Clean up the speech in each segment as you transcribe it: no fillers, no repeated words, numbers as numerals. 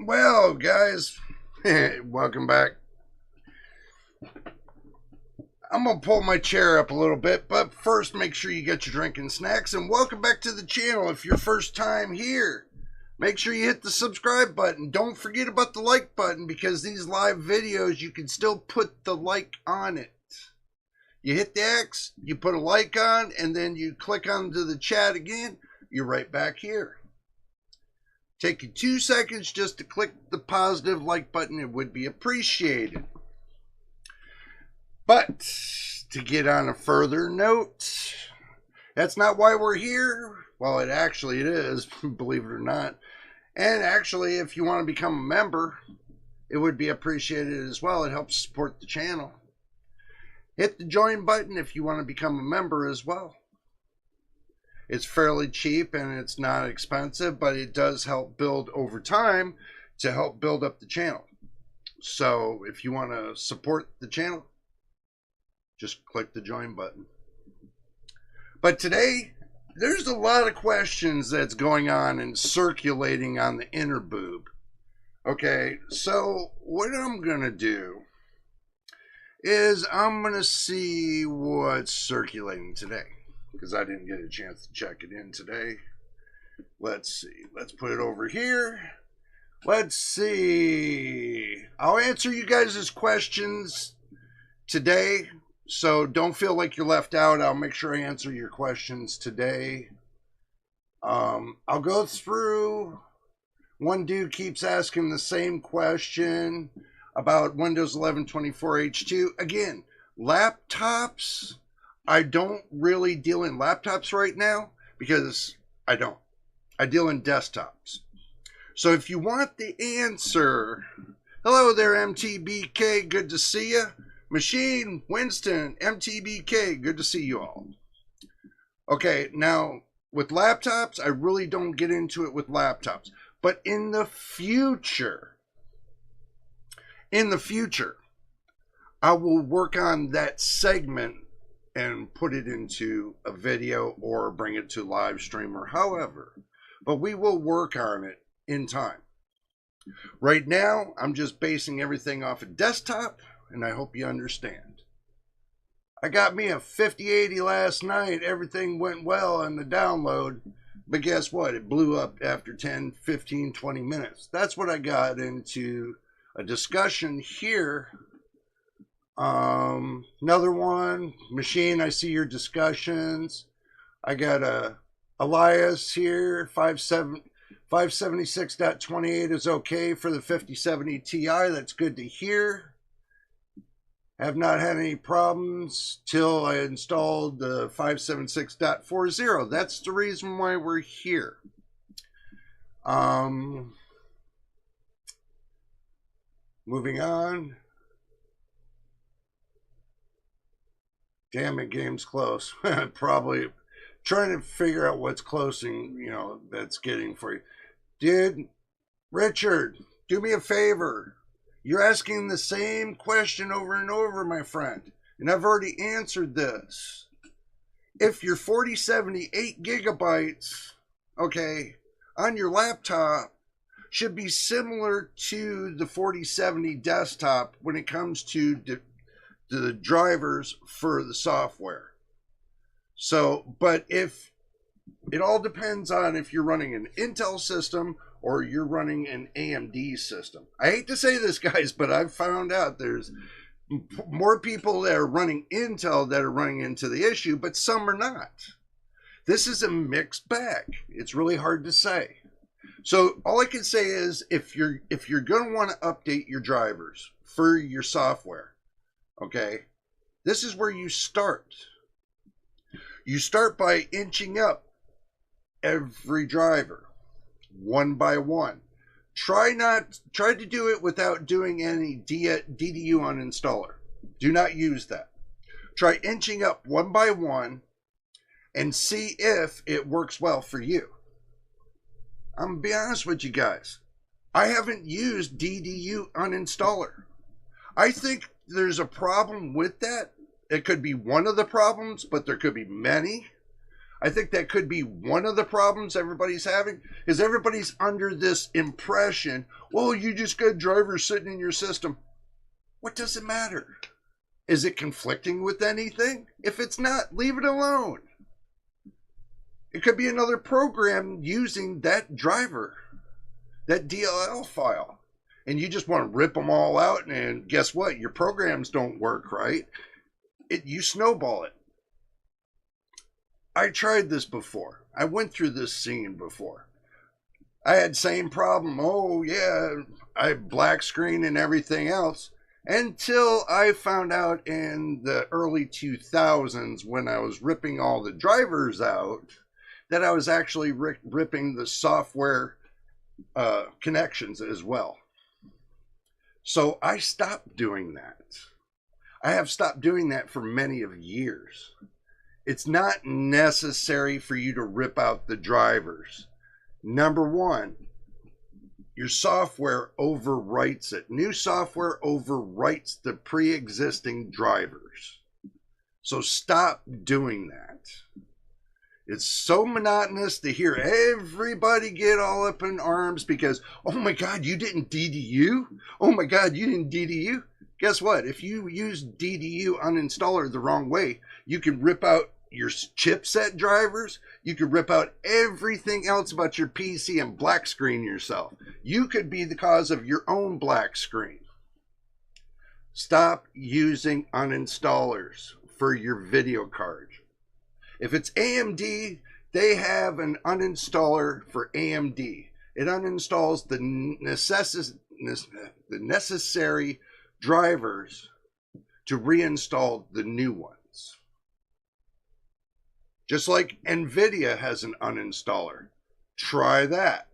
Well, guys, welcome back. I'm going to pull my chair up a little bit, but first make sure you get your drink and snacks, and welcome back to the channel. If you're first time here, make sure you hit the subscribe button. Don't forget about the like button, because these live videos, you can still put the like on it. You hit the X, you put a like on, and then you click onto the chat again, you're right back here. Take you 2 seconds just to click the positive like button. It would be appreciated. But to get on a further note, that's not why we're here. Well, it is, believe it or not. And actually, if you want to become a member, it would be appreciated as well. It helps support the channel. Hit the join button if you want to become a member as well. It's fairly cheap and it's not expensive, but it does help build over time to help build up the channel. So if you want to support the channel, just click the join button. But today, there's a lot of questions that's going on and circulating on the inner boob. Okay, so what I'm going to do is I'm going to see what's circulating today, because I didn't get a chance to check it in today. Let's see. Let's put it over here. Let's see. I'll answer you guys' questions today, so don't feel like you're left out. I'll make sure I answer your questions today. I'll go through. One dude keeps asking the same question about Windows 11 24H2. Again, laptops. I don't really deal in laptops right now because I don't. I deal in desktops. So if you want the answer, hello there, MTBK, good to see you. Machine, Winston, MTBK, good to see you all. Okay, now with laptops, I really don't get into it with laptops. But in the future, I will work on that segment and put it into a video or bring it to live stream or however. But we will work on it in time. Right now, I'm just basing everything off a desktop, and I hope you understand. I got me a 5080 last night. Everything went well on the download. But guess what? It blew up after 10, 15, 20 minutes. That's what I got into a discussion here. Another one, Machine, I see your discussions. I got a Elias here, 576.28 is okay for the 5070 Ti. That's good to hear. Have not had any problems till I installed the 576.40. That's the reason why we're here. Moving on. Damn it, game's close. Probably trying to figure out what's closing, that's getting for you. Dude, Richard, do me a favor. You're asking the same question over and over, my friend. And I've already answered this. If your 4070 8 gigabytes, okay, on your laptop should be similar to the 4070 desktop when it comes to the drivers for the software. So, but if it all depends on if you're running an Intel system or you're running an AMD system. I hate to say this, guys, but I've found out there's more people that are running Intel that are running into the issue, but some are not. This is a mixed bag. It's really hard to say. So all I can say is if you're going to want to update your drivers for your software, okay, this is where you start. You start by inching up every driver one by one. Try to do it without doing any DDU uninstaller. Do not use that. Try inching up one by one and see if it works well for you. I'm going to be honest with you guys. I haven't used DDU uninstaller. I think there's a problem with that. It could be one of the problems, but there could be many. I think that could be one of the problems everybody's having, is everybody's under this impression, well, you just got drivers sitting in your system. What does it matter? Is it conflicting with anything? If it's not, leave it alone. It could be another program using that driver, that DLL file. And you just want to rip them all out, and guess what? Your programs don't work right. You snowball it. I tried this before. I went through this scene before. I had same problem. Oh yeah, I black screen and everything else. Until I found out in the early 2000s, when I was ripping all the drivers out, that I was actually ripping the software connections as well. So I stopped doing that. I have stopped doing that for many of years. It's not necessary for you to rip out the drivers. Number one, your software overwrites it. New software overwrites the pre-existing drivers. So stop doing that. It's so monotonous to hear everybody get all up in arms because, oh my God, you didn't DDU? Oh my God, you didn't DDU? Guess what? If you use DDU uninstaller the wrong way, you can rip out your chipset drivers. You could rip out everything else about your PC and black screen yourself. You could be the cause of your own black screen. Stop using uninstallers for your video card. If it's AMD, they have an uninstaller for AMD. It uninstalls the necessary drivers to reinstall the new ones. Just like NVIDIA has an uninstaller. Try that.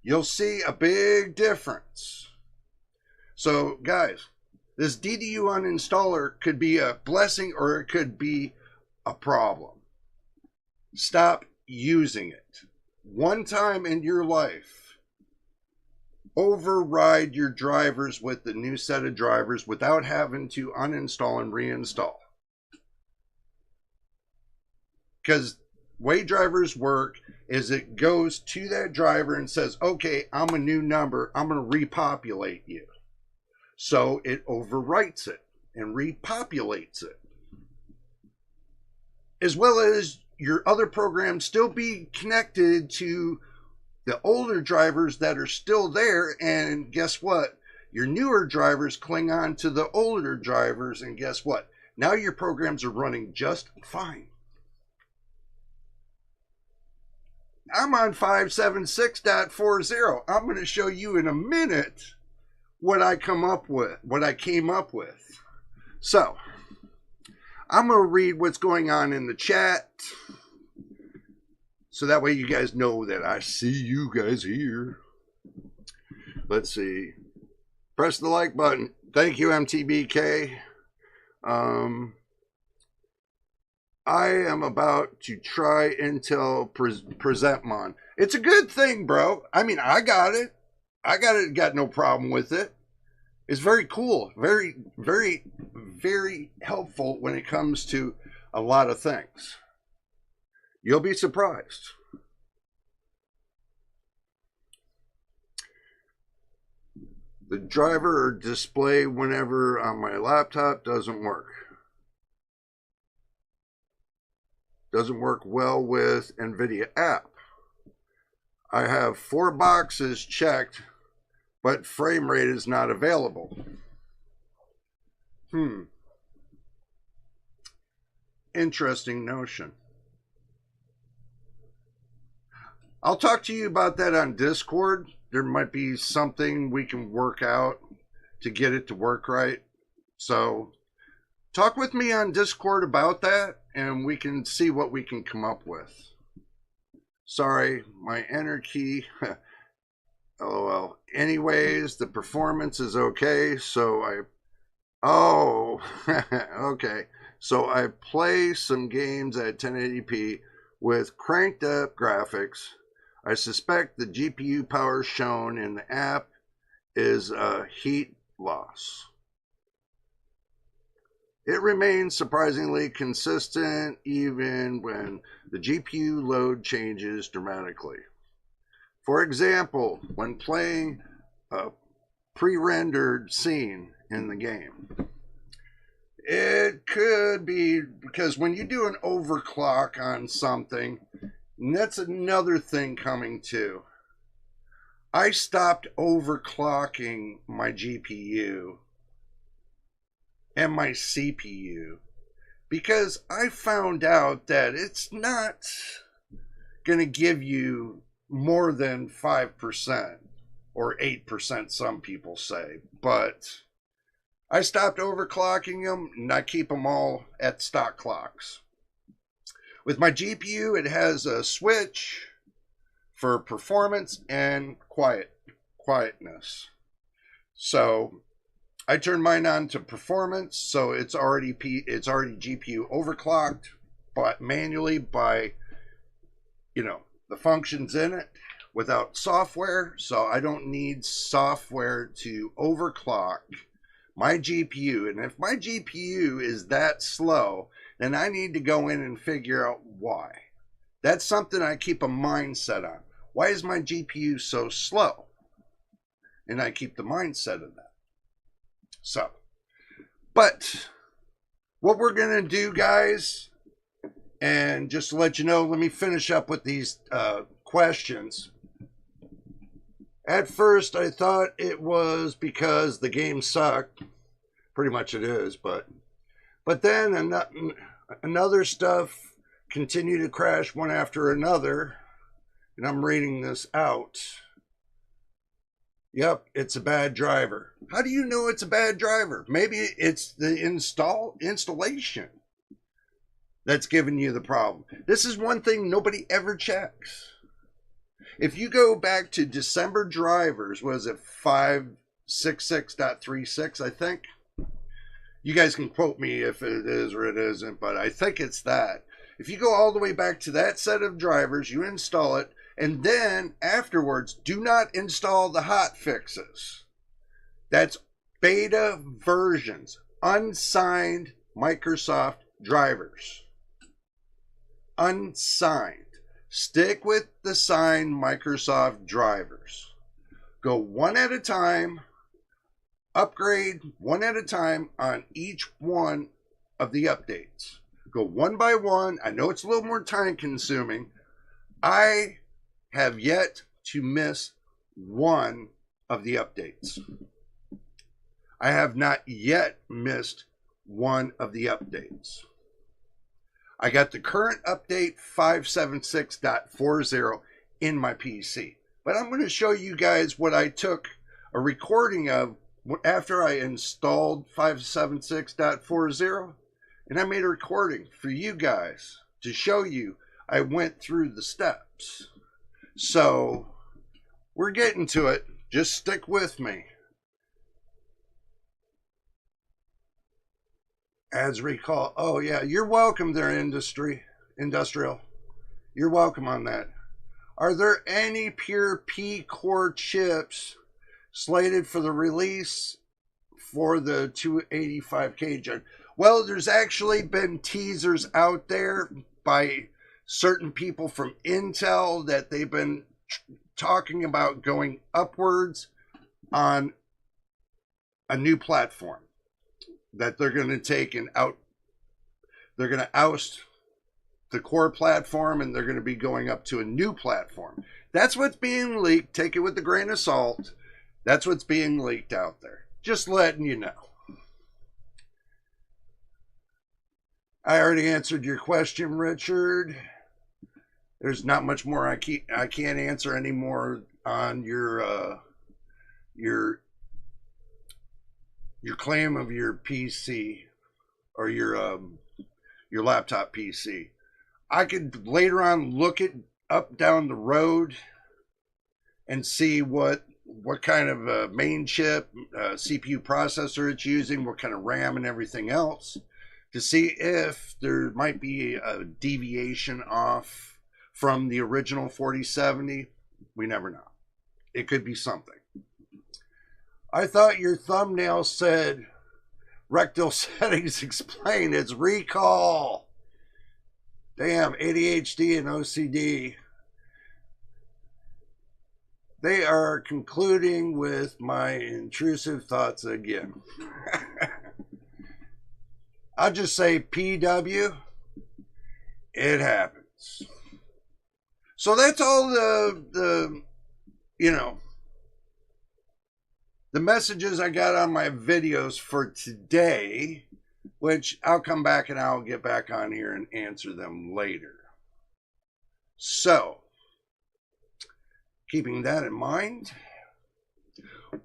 You'll see a big difference. So guys, this DDU uninstaller could be a blessing or it could be a problem. Stop using it. One time in your life, override your drivers with the new set of drivers without having to uninstall and reinstall. Because the way drivers work is it goes to that driver and says, okay, I'm a new number, I'm going to repopulate you. So it overwrites it and repopulates it. As well as your other programs still be connected to the older drivers that are still there. And guess what? Your newer drivers cling on to the older drivers. And guess what? Now your programs are running just fine. I'm on 576.40. I'm going to show you in a minute what I came up with. So I'm going to read what's going on in the chat. So that way you guys know that I see you guys here. Let's see. Press the like button. Thank you, MTBK. I am about to try Intel Presentmon. It's a good thing, bro. I mean, I got it. Got no problem with it. It's very cool. Very, very, very helpful when it comes to a lot of things. You'll be surprised. The driver or display whenever on my laptop doesn't work. Doesn't work well with NVIDIA app. I have 4 boxes checked, but frame rate is not available. Interesting notion. I'll talk to you about that on Discord. There might be something we can work out to get it to work right. So talk with me on Discord about that and we can see what we can come up with. Sorry, my enter key. LOL. Anyways, the performance is okay, so okay. So I play some games at 1080p with cranked up graphics. I suspect the GPU power shown in the app is heat loss. It remains surprisingly consistent even when the GPU load changes dramatically. For example, when playing a pre-rendered scene in the game. It could be because when you do an overclock on something, and that's another thing coming too. I stopped overclocking my GPU and my CPU because I found out that it's not going to give you more than 5% or 8%, some people say. But I stopped overclocking them and I keep them all at stock clocks. With my GPU, it has a switch for performance and quietness. So I turned mine on to performance, so it's already GPU overclocked, but manually by the functions in it without software. So I don't need software to overclock my GPU. And if my GPU is that slow, then I need to go in and figure out why. That's something I keep a mindset on. Why is my GPU so slow? And I keep the mindset of that. So, but what we're going to do, guys, and just to let you know, let me finish up with these questions. At first, I thought it was because the game sucked. Pretty much it is, but then another stuff continued to crash one after another, and I'm reading this out. Yep, it's a bad driver. How do you know it's a bad driver? Maybe it's the installation that's giving you the problem. This is one thing nobody ever checks. If you go back to December drivers, was it 566.36, I think? You guys can quote me if it is or it isn't, but I think it's that. If you go all the way back to that set of drivers, you install it, and then afterwards, do not install the hot fixes. That's beta versions, unsigned Microsoft drivers. Unsigned. Stick with the signed Microsoft drivers. Go one at a time, upgrade one at a time on each one of the updates. Go one by one. I know it's a little more time consuming. I have yet to miss one of the updates. I have not yet missed one of the updates. I got the current update 576.40 in my PC. But I'm going to show you guys what I took a recording of after I installed 576.40. And I made a recording for you guys to show you I went through the steps. So we're getting to it. Just stick with me. As recall, oh yeah, you're welcome there, industrial. You're welcome on that. Are there any pure P-core chips slated for the release for the 285K gen? Well, there's actually been teasers out there by certain people from Intel that they've been talking about going upwards on a new platform that they're going to take and out. They're going to oust the core platform and they're going to be going up to a new platform. That's what's being leaked. Take it with a grain of salt. That's what's being leaked out there. Just letting you know. I already answered your question, Richard. There's not much more I can't answer anymore on your claim of your PC or your laptop PC. I could later on look it up down the road and see what kind of main chip, CPU processor it's using, what kind of RAM and everything else, to see if there might be a deviation off from the original 4070. We never know. It could be something. I thought your thumbnail said Rectal settings explain. It's recall. Damn, ADHD and OCD. They are concluding with my intrusive thoughts again. I'll just say PW. It happens. So that's all the messages I got on my videos for today, which I'll come back and I'll get back on here and answer them later. So, keeping that in mind,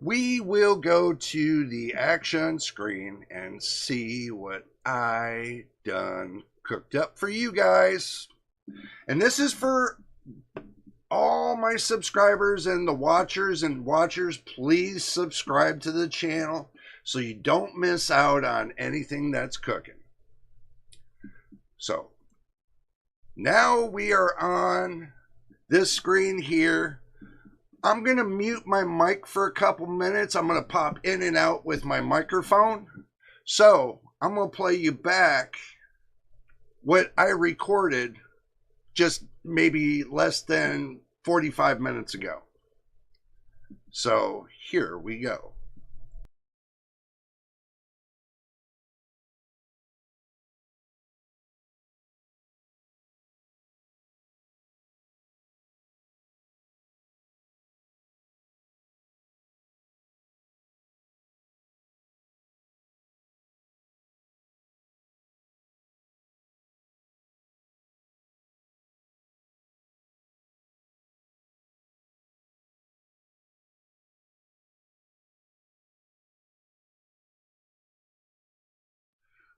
we will go to the action screen and see what I done cooked up for you guys. And this is for all my subscribers and the watchers. Please subscribe to the channel so you don't miss out on anything that's cooking. So now we are on this screen here. I'm going to mute my mic for a couple minutes. I'm going to pop in and out with my microphone. So I'm going to play you back what I recorded just maybe less than 45 minutes ago. So here we go.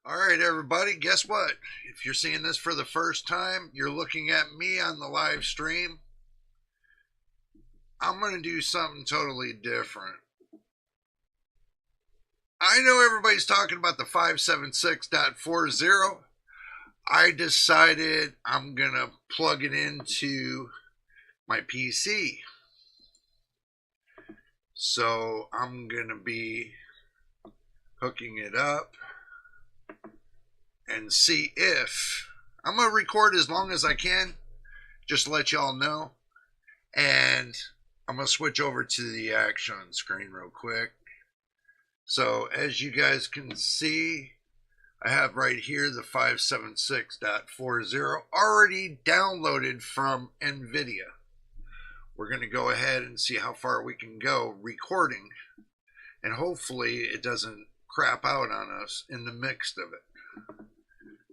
All right, everybody, guess what? If you're seeing this for the first time, you're looking at me on the live stream. I'm going to do something totally different. I know everybody's talking about the 576.40. I decided I'm going to plug it into my PC. So I'm going to be hooking it up and see if I'm going to record as long as I can, just to let y'all know. And I'm going to switch over to the action screen real quick. So as you guys can see, I have right here the 576.40 already downloaded from NVIDIA. We're going to go ahead and see how far we can go recording, and hopefully it doesn't crap out on us in the mix of it.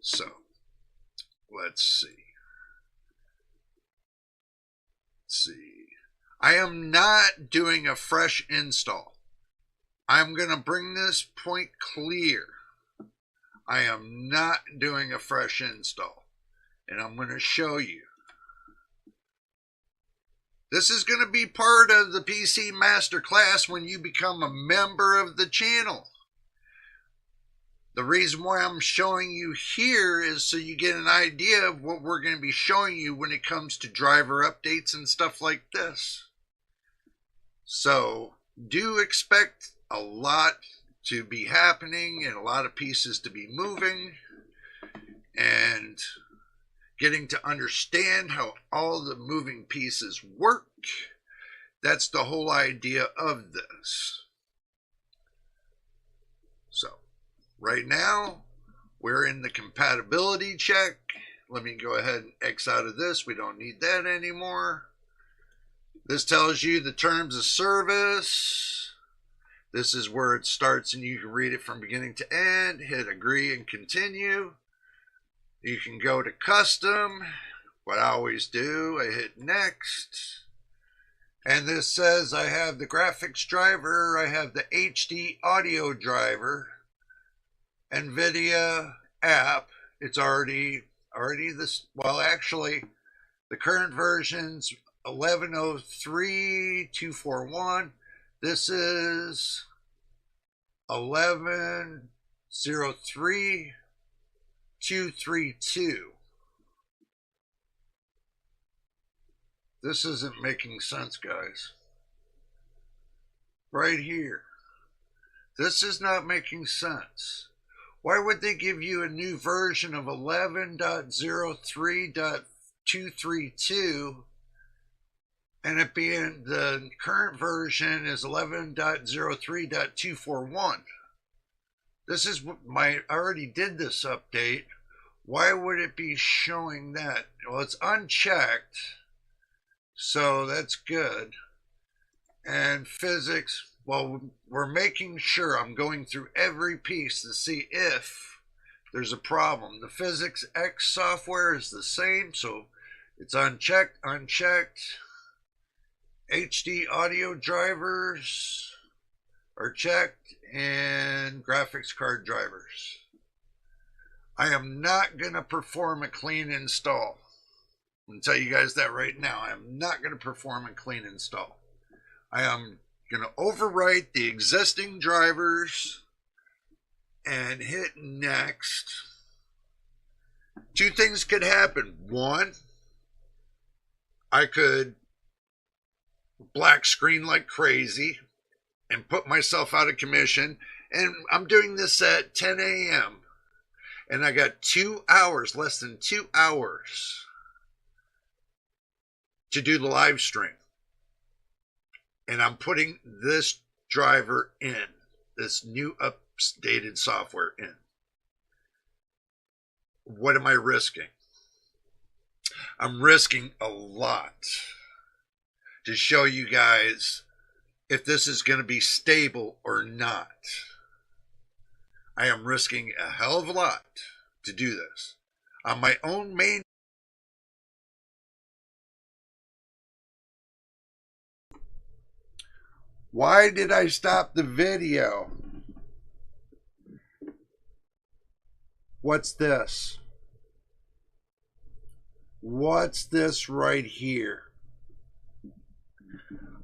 So, let's see. I am not doing a fresh install. I'm going to bring this point clear. I am not doing a fresh install. And I'm going to show you. This is going to be part of the PC Masterclass when you become a member of the channel. The reason why I'm showing you here is so you get an idea of what we're going to be showing you when it comes to driver updates and stuff like this. So do expect a lot to be happening and a lot of pieces to be moving and getting to understand how all the moving pieces work. That's the whole idea of this. So right now, we're in the compatibility check. Let me go ahead and X out of this. We don't need that anymore. This tells you the terms of service. This is where it starts, and you can read it from beginning to end. Hit agree and continue. You can go to custom. What I always do, I hit next. And this says I have the graphics driver. I have the HD audio driver. NVIDIA app. It's already this. Well, actually, the current version's 11.03.241. This is 11.03.232. This isn't making sense, guys. Right here. This is not making sense. Why would they give you a new version of 11.03.232 and it being the current version is 11.03.241? This is what I already did this update. Why would it be showing that? Well, it's unchecked, so that's good. And physics, well, we're making sure I'm going through every piece to see if there's a problem. The physics X software is the same, so it's unchecked. HD audio drivers are checked, and graphics card drivers. I am not going to perform a clean install. I'm going to tell you guys that right now. I am not going to perform a clean install. I am going to overwrite the existing drivers and hit next. Two things could happen. One, I could black screen like crazy and put myself out of commission. And I'm doing this at 10 a.m. And I got 2 hours, less than 2 hours to do the live stream. And I'm putting this driver in, this new updated software in. What am I risking? I'm risking a lot to show you guys if this is going to be stable or not. I am risking a hell of a lot to do this on my own main. Why did I stop the video? What's this? What's this right here?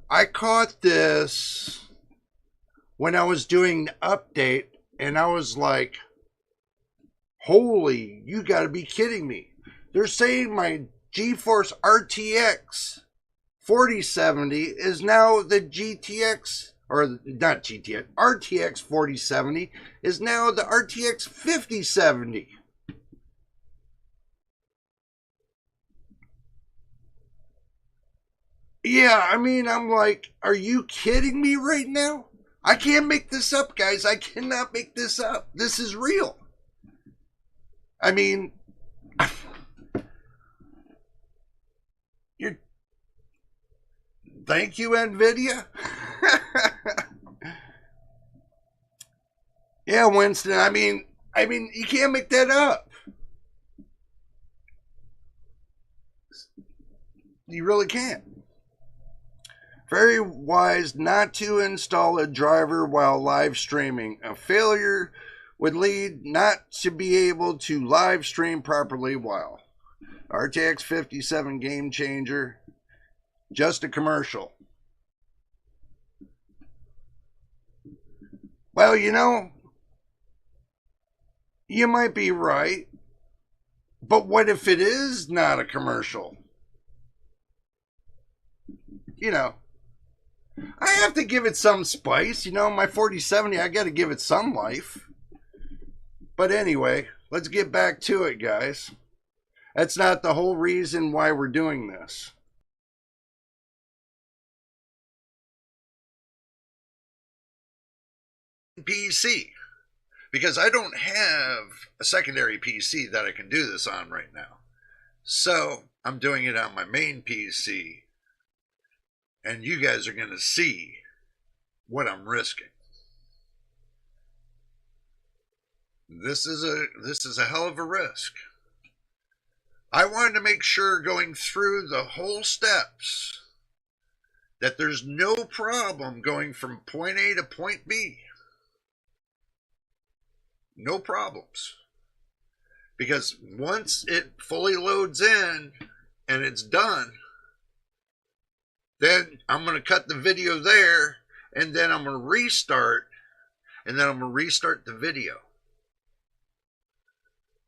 I caught this when I was doing the update, and I was like, holy, you gotta be kidding me. They're saying my GeForce RTX 4070 is now the GTX, or not GTX, RTX 4070 is now the RTX 5070. Yeah, I mean, I'm like, are you kidding me right now? I can't make this up, guys. I cannot make this up. This is real. I mean, thank you, NVIDIA. Yeah, Winston. I mean, you can't make that up. You really can't. Very wise not to install a driver while live streaming. A failure would lead not to be able to live stream properly while. RTX 57 game changer. Just a commercial. Well, you know, you might be right. But what if it is not a commercial? You know, I have to give it some spice. You know, my 4070, I got to give it some life. But anyway, let's get back to it, guys. That's not the whole reason why we're doing this. PC, because I don't have a secondary PC that I can do this on right now. So I'm doing it on my main PC. And you guys are going to see what I'm risking. This is a hell of a risk. I wanted to make sure going through the whole steps that there's no problem going from point A to point B. No problems. Because once it fully loads in and it's done, then I'm going to cut the video there, and then I'm going to restart, and then I'm going to restart the video.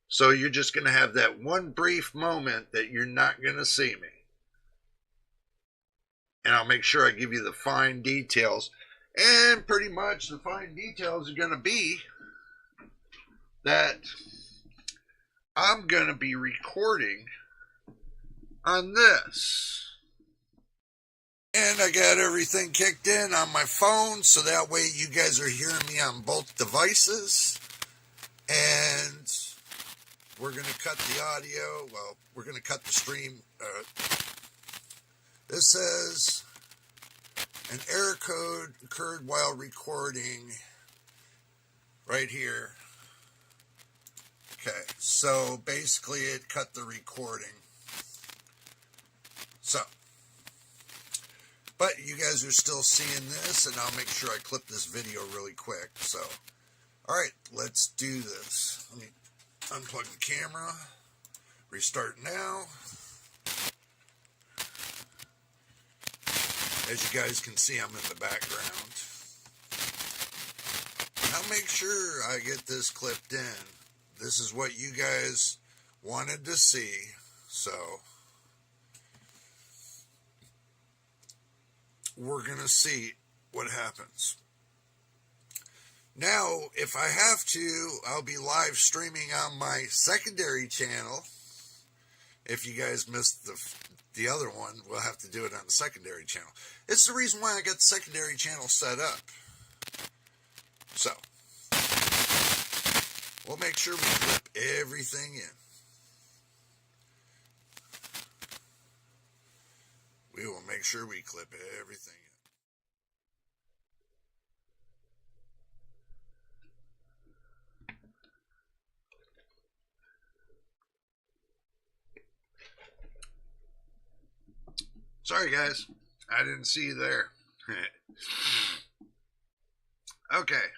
So you're just going to have that one brief moment that you're not going to see me. And I'll make sure I give you the fine details. And pretty much the fine details are going to be that I'm going to be recording on this. And I got everything kicked in on my phone, so that way you guys are hearing me on both devices. And we're going to cut the audio. Well, we're going to cut the stream. This says an error code occurred while recording right here. Okay, so basically it cut the recording. So, but you guys are still seeing this, and I'll make sure I clip this video really quick. So, all right, let's do this. Let me unplug the camera, restart now. As you guys can see, I'm in the background. I'll make sure I get this clipped in. This is what you guys wanted to see, so we're going to see what happens. Now, if I have to, I'll be live streaming on my secondary channel. If you guys missed the other one, we'll have to do it on the secondary channel. It's the reason why I got the secondary channel set up. So, we'll make sure we clip everything in. We will make sure we clip everything in. Sorry, guys. I didn't see you there. Okay.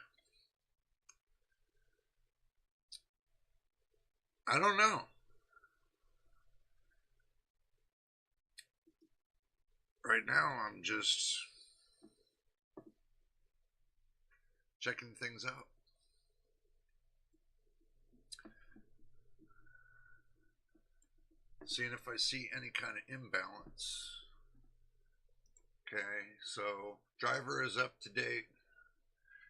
I don't know. Right now, I'm just checking things out. Seeing if I see any kind of imbalance. Okay, so driver is up to date.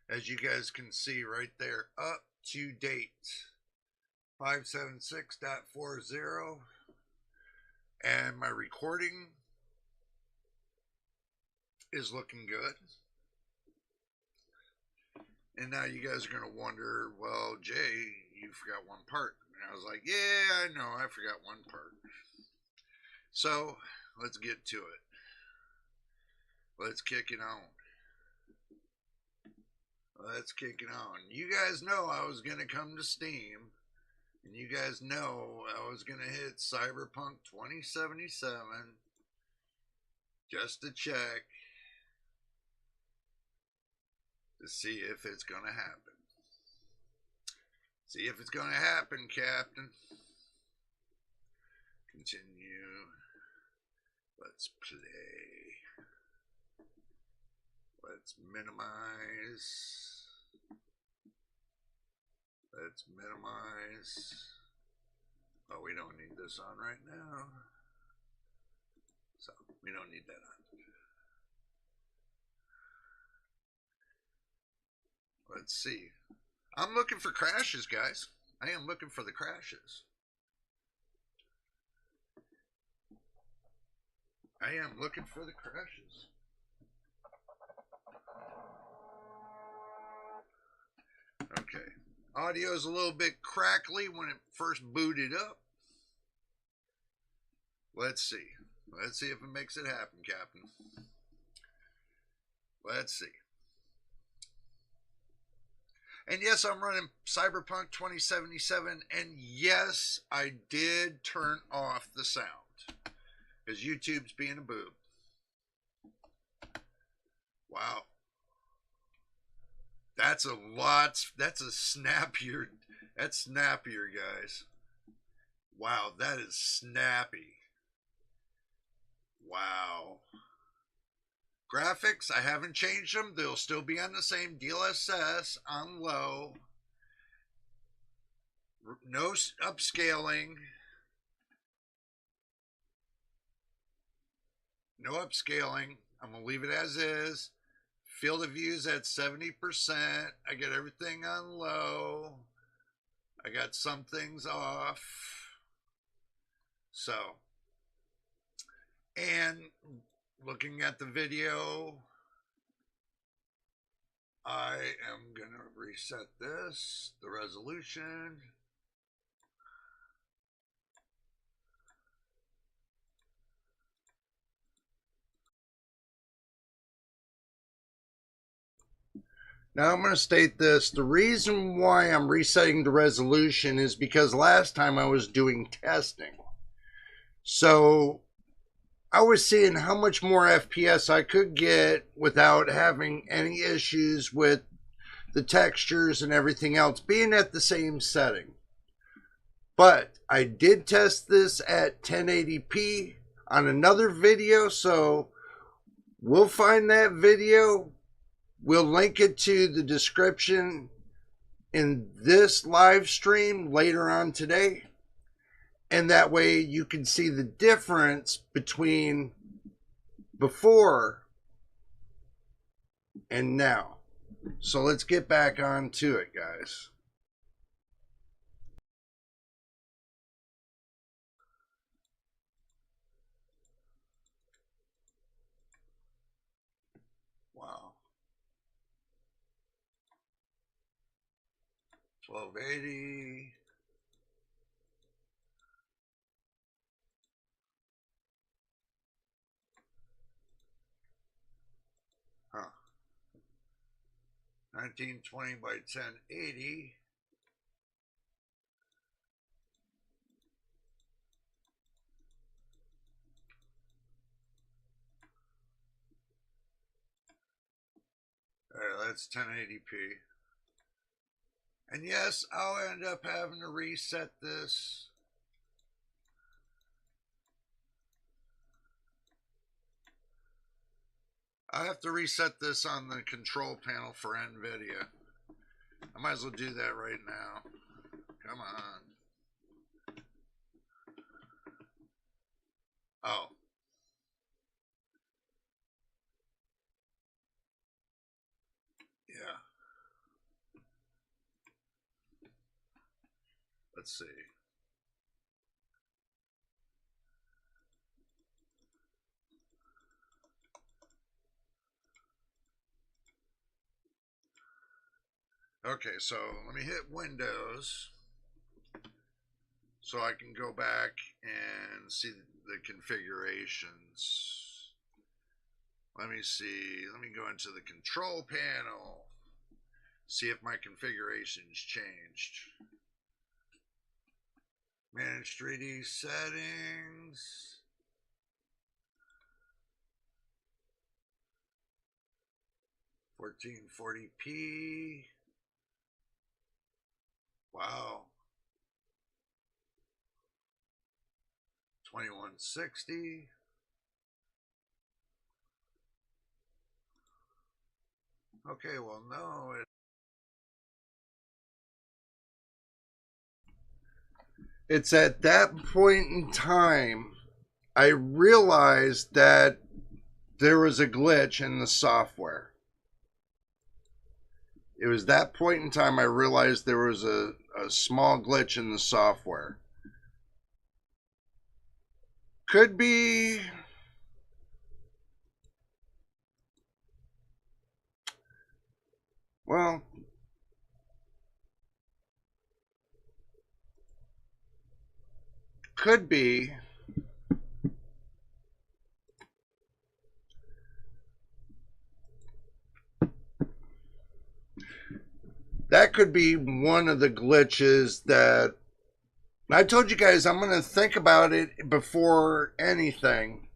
As you guys can see right there, up to date. 576.40. And my recording is looking good. And now you guys are going to wonder, well, Jay, you forgot one part. And I was like, yeah, I know, I forgot one part. So, let's get to it. Let's kick it on. Let's kick it on. You guys know I was going to come to Steam. And you guys know I was going to hit Cyberpunk 2077 just to check to see if it's going to happen. See if it's going to happen, Captain. Continue. Let's play. Let's minimize. Let's minimize. Oh, we don't need this on right now. So, we don't need that on. Let's see. I'm looking for crashes, guys. I am looking for the crashes. I am looking for the crashes. Okay. Audio is a little bit crackly when it first booted up. Let's see. Let's see if it makes it happen, Captain. Let's see. And yes, I'm running Cyberpunk 2077. And yes, I did turn off the sound. Because YouTube's being a boob. Wow. That's a lot. That's a snappier. That's snappier, guys. Wow, that is snappy. Wow. Graphics, I haven't changed them. They'll still be on the same DLSS on low. No upscaling. No upscaling. I'm going to leave it as is. Field of view's at 70%. I got everything on low. I got some things off. So, and looking at the video, I am going to reset this, the resolution. Now I'm going to state this. The reason why I'm resetting the resolution is because last time I was doing testing. So I was seeing how much more FPS I could get without having any issues with the textures and everything else being at the same setting. But I did test this at 1080p on another video, so we'll find that video. We'll link it to the description in this live stream later on today. And that way you can see the difference between before and now. So let's get back on to it, guys. Wow. 1280. Huh. 1920 by 1080. All right, that's 1080p. And yes, I'll end up having to reset this. I have to reset this on the control panel for NVIDIA. I might as well do that right now. Come on. Oh. Yeah. Let's see. Okay, so let me hit Windows so I can go back and see the configurations. Let me see. Let me go into the control panel. See if my configurations changed. Manage 3D settings. $1440p. Wow. 2160. Okay, well, no. It's at that point in time I realized that there was a glitch in the software. It was that point in time I realized there was a small glitch in the software. Could be well, could be that could be one of the glitches that I told you guys I'm going to think about it before anything.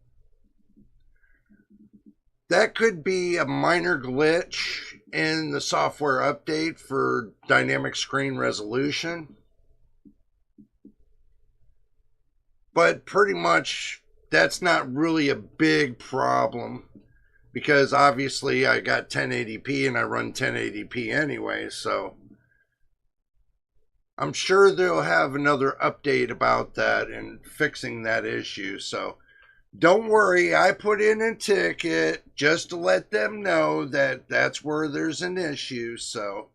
That could be a minor glitch in the software update for dynamic screen resolution. But pretty much that's not really a big problem because obviously I got 1080p and I run 1080p anyway, so I'm sure they'll have another update about that and fixing that issue. So Don't worry, I put in a ticket just to let them know that that's where there's an issue. So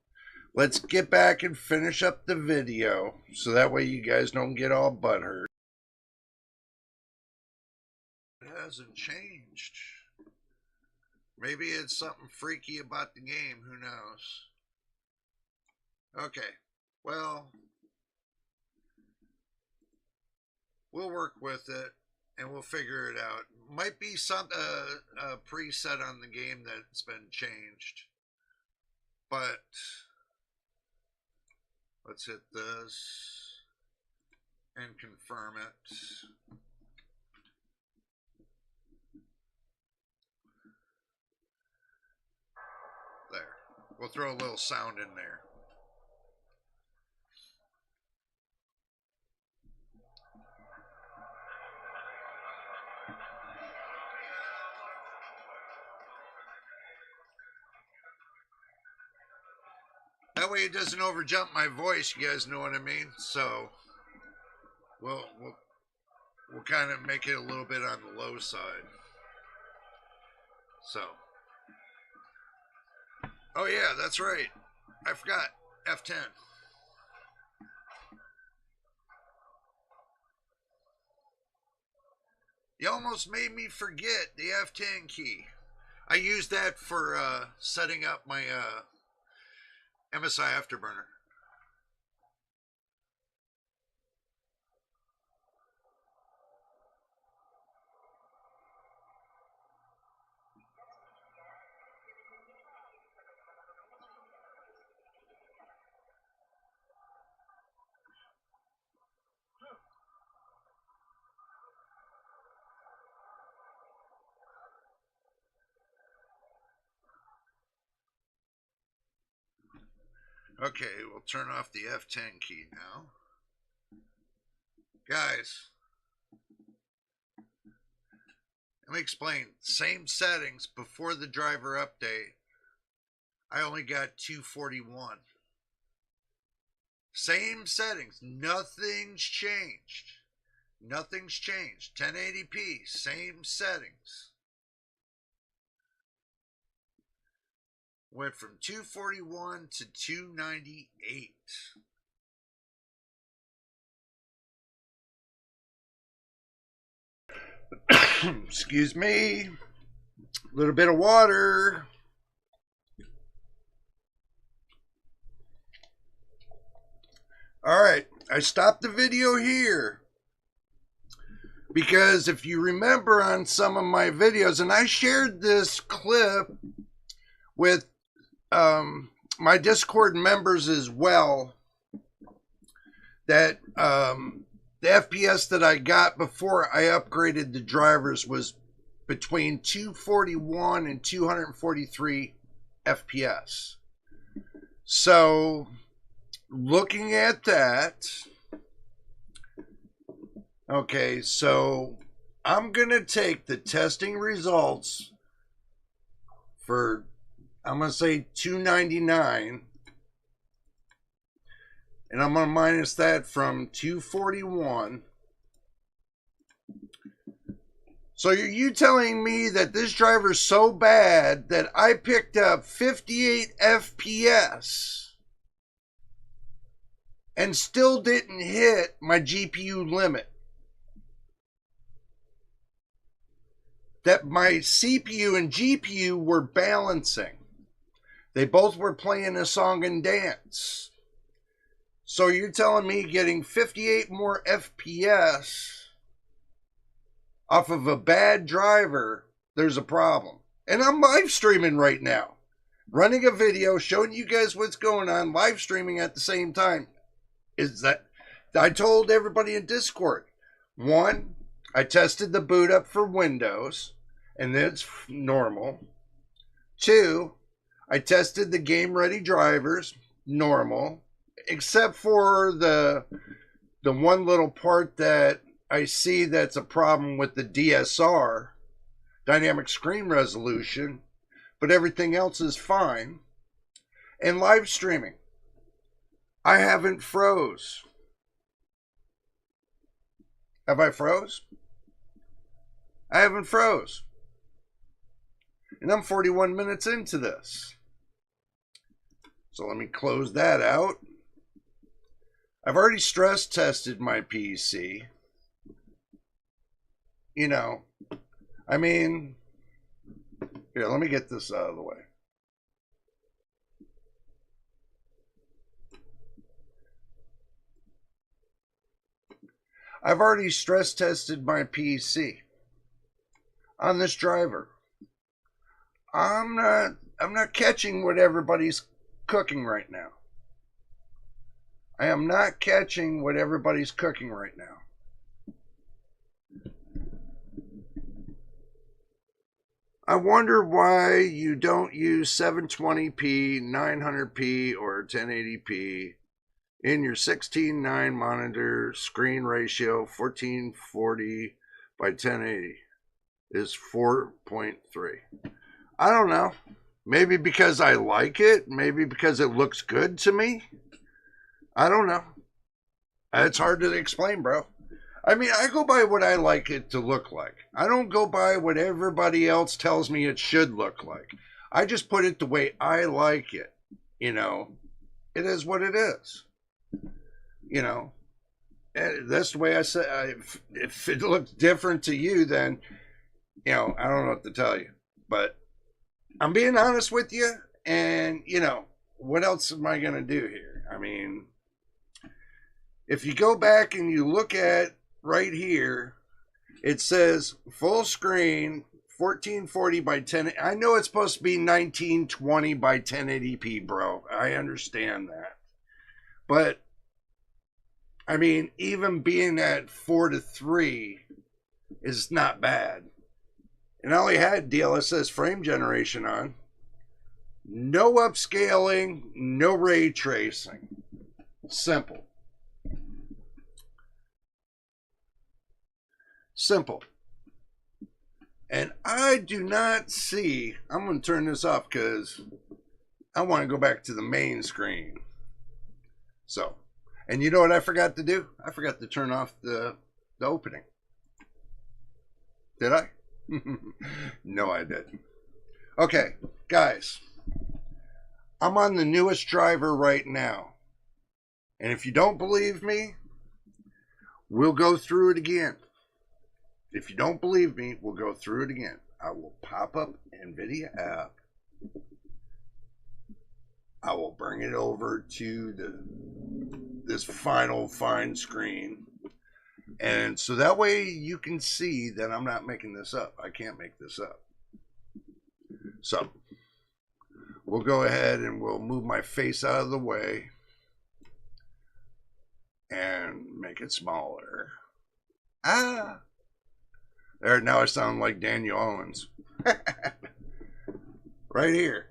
let's get back and finish up the video so that way you guys don't get all butthurt. It hasn't changed. Maybe it's something freaky about the game. Who knows? Okay. Well, we'll work with it and we'll figure it out. Might be some a preset on the game that's been changed. But let's hit this and confirm it. There. We'll throw a little sound in there. That way it doesn't overjump my voice, you guys know what I mean? So we'll kind of make it a little bit on the low side. So, oh yeah, that's right. I forgot F10. You almost made me forget the F10 key. I use that for setting up my MSI Afterburner. Okay, we'll turn off the F10 key now. Guys, let me explain. Same settings before the driver update. I only got 241. Same settings. Nothing's changed. Nothing's changed. 1080p, same settings. Went from 241 to 298. Excuse me. A little bit of water. All right, I stopped the video here because if you remember on some of my videos, and I shared this clip with my Discord members as well, that the FPS that I got before I upgraded the drivers was between 241 and 243 FPS. So looking at that, okay, so I'm going to take the testing results for, I'm going to say 299, and I'm going to minus that from 241. So you telling me that this driver's so bad that I picked up 58 FPS and still didn't hit my GPU limit? That my CPU and GPU were balancing. They both were playing a song and dance. So you're telling me getting 58 more FPS off of a bad driver, there's a problem. And I'm live streaming right now. Running a video, showing you guys what's going on, live streaming at the same time. Is that, I told everybody in Discord, one, I tested the boot up for Windows, and it's normal. Two, I tested the game ready drivers, normal, except for the one little part that I see that's a problem with the DSR, dynamic screen resolution, but everything else is fine. And live streaming, I haven't froze. Have I froze? I haven't froze. And I'm 41 minutes into this. So let me close that out. I've already stress tested my PC. You know, I mean, here, let me get this out of the way. I've already stress tested my PC on this driver. I'm not catching what everybody's cooking right now. I am not catching what everybody's cooking right now. I wonder why you don't use 720p, 900p, or 1080p in your 16:9 monitor screen ratio. 1440 by 1080 is 4.3. I don't know. Maybe because I like it. Maybe because it looks good to me. I don't know. It's hard to explain, bro. I mean, I go by what I like it to look like. I don't go by what everybody else tells me it should look like. I just put it the way I like it. You know, it is what it is. You know, that's the way I say. If it looks different to you, then, you know, I don't know what to tell you. But I'm being honest with you. And, you know, what else am I going to do here? I mean, if you go back and you look at right here, it says full screen 1440 by 10. I know it's supposed to be 1920 by 1080p, bro. I understand that. But I mean, even being at 4:3 is not bad. And I only had DLSS frame generation on. No upscaling, no ray tracing. Simple. Simple. And I do not see, I'm going to turn this off because I want to go back to the main screen. So, and you know what I forgot to do? I forgot to turn off the opening. Did I? No, I didn't. Okay, guys. I'm on the newest driver right now. And if you don't believe me, we'll go through it again. If you don't believe me, we'll go through it again. I will pop up NVIDIA app. I will bring it over to this final fine screen. And so that way you can see that I'm not making this up. I can't make this up. So we'll go ahead and we'll move my face out of the way and make it smaller. There, now I sound like Daniel Owens. Right here.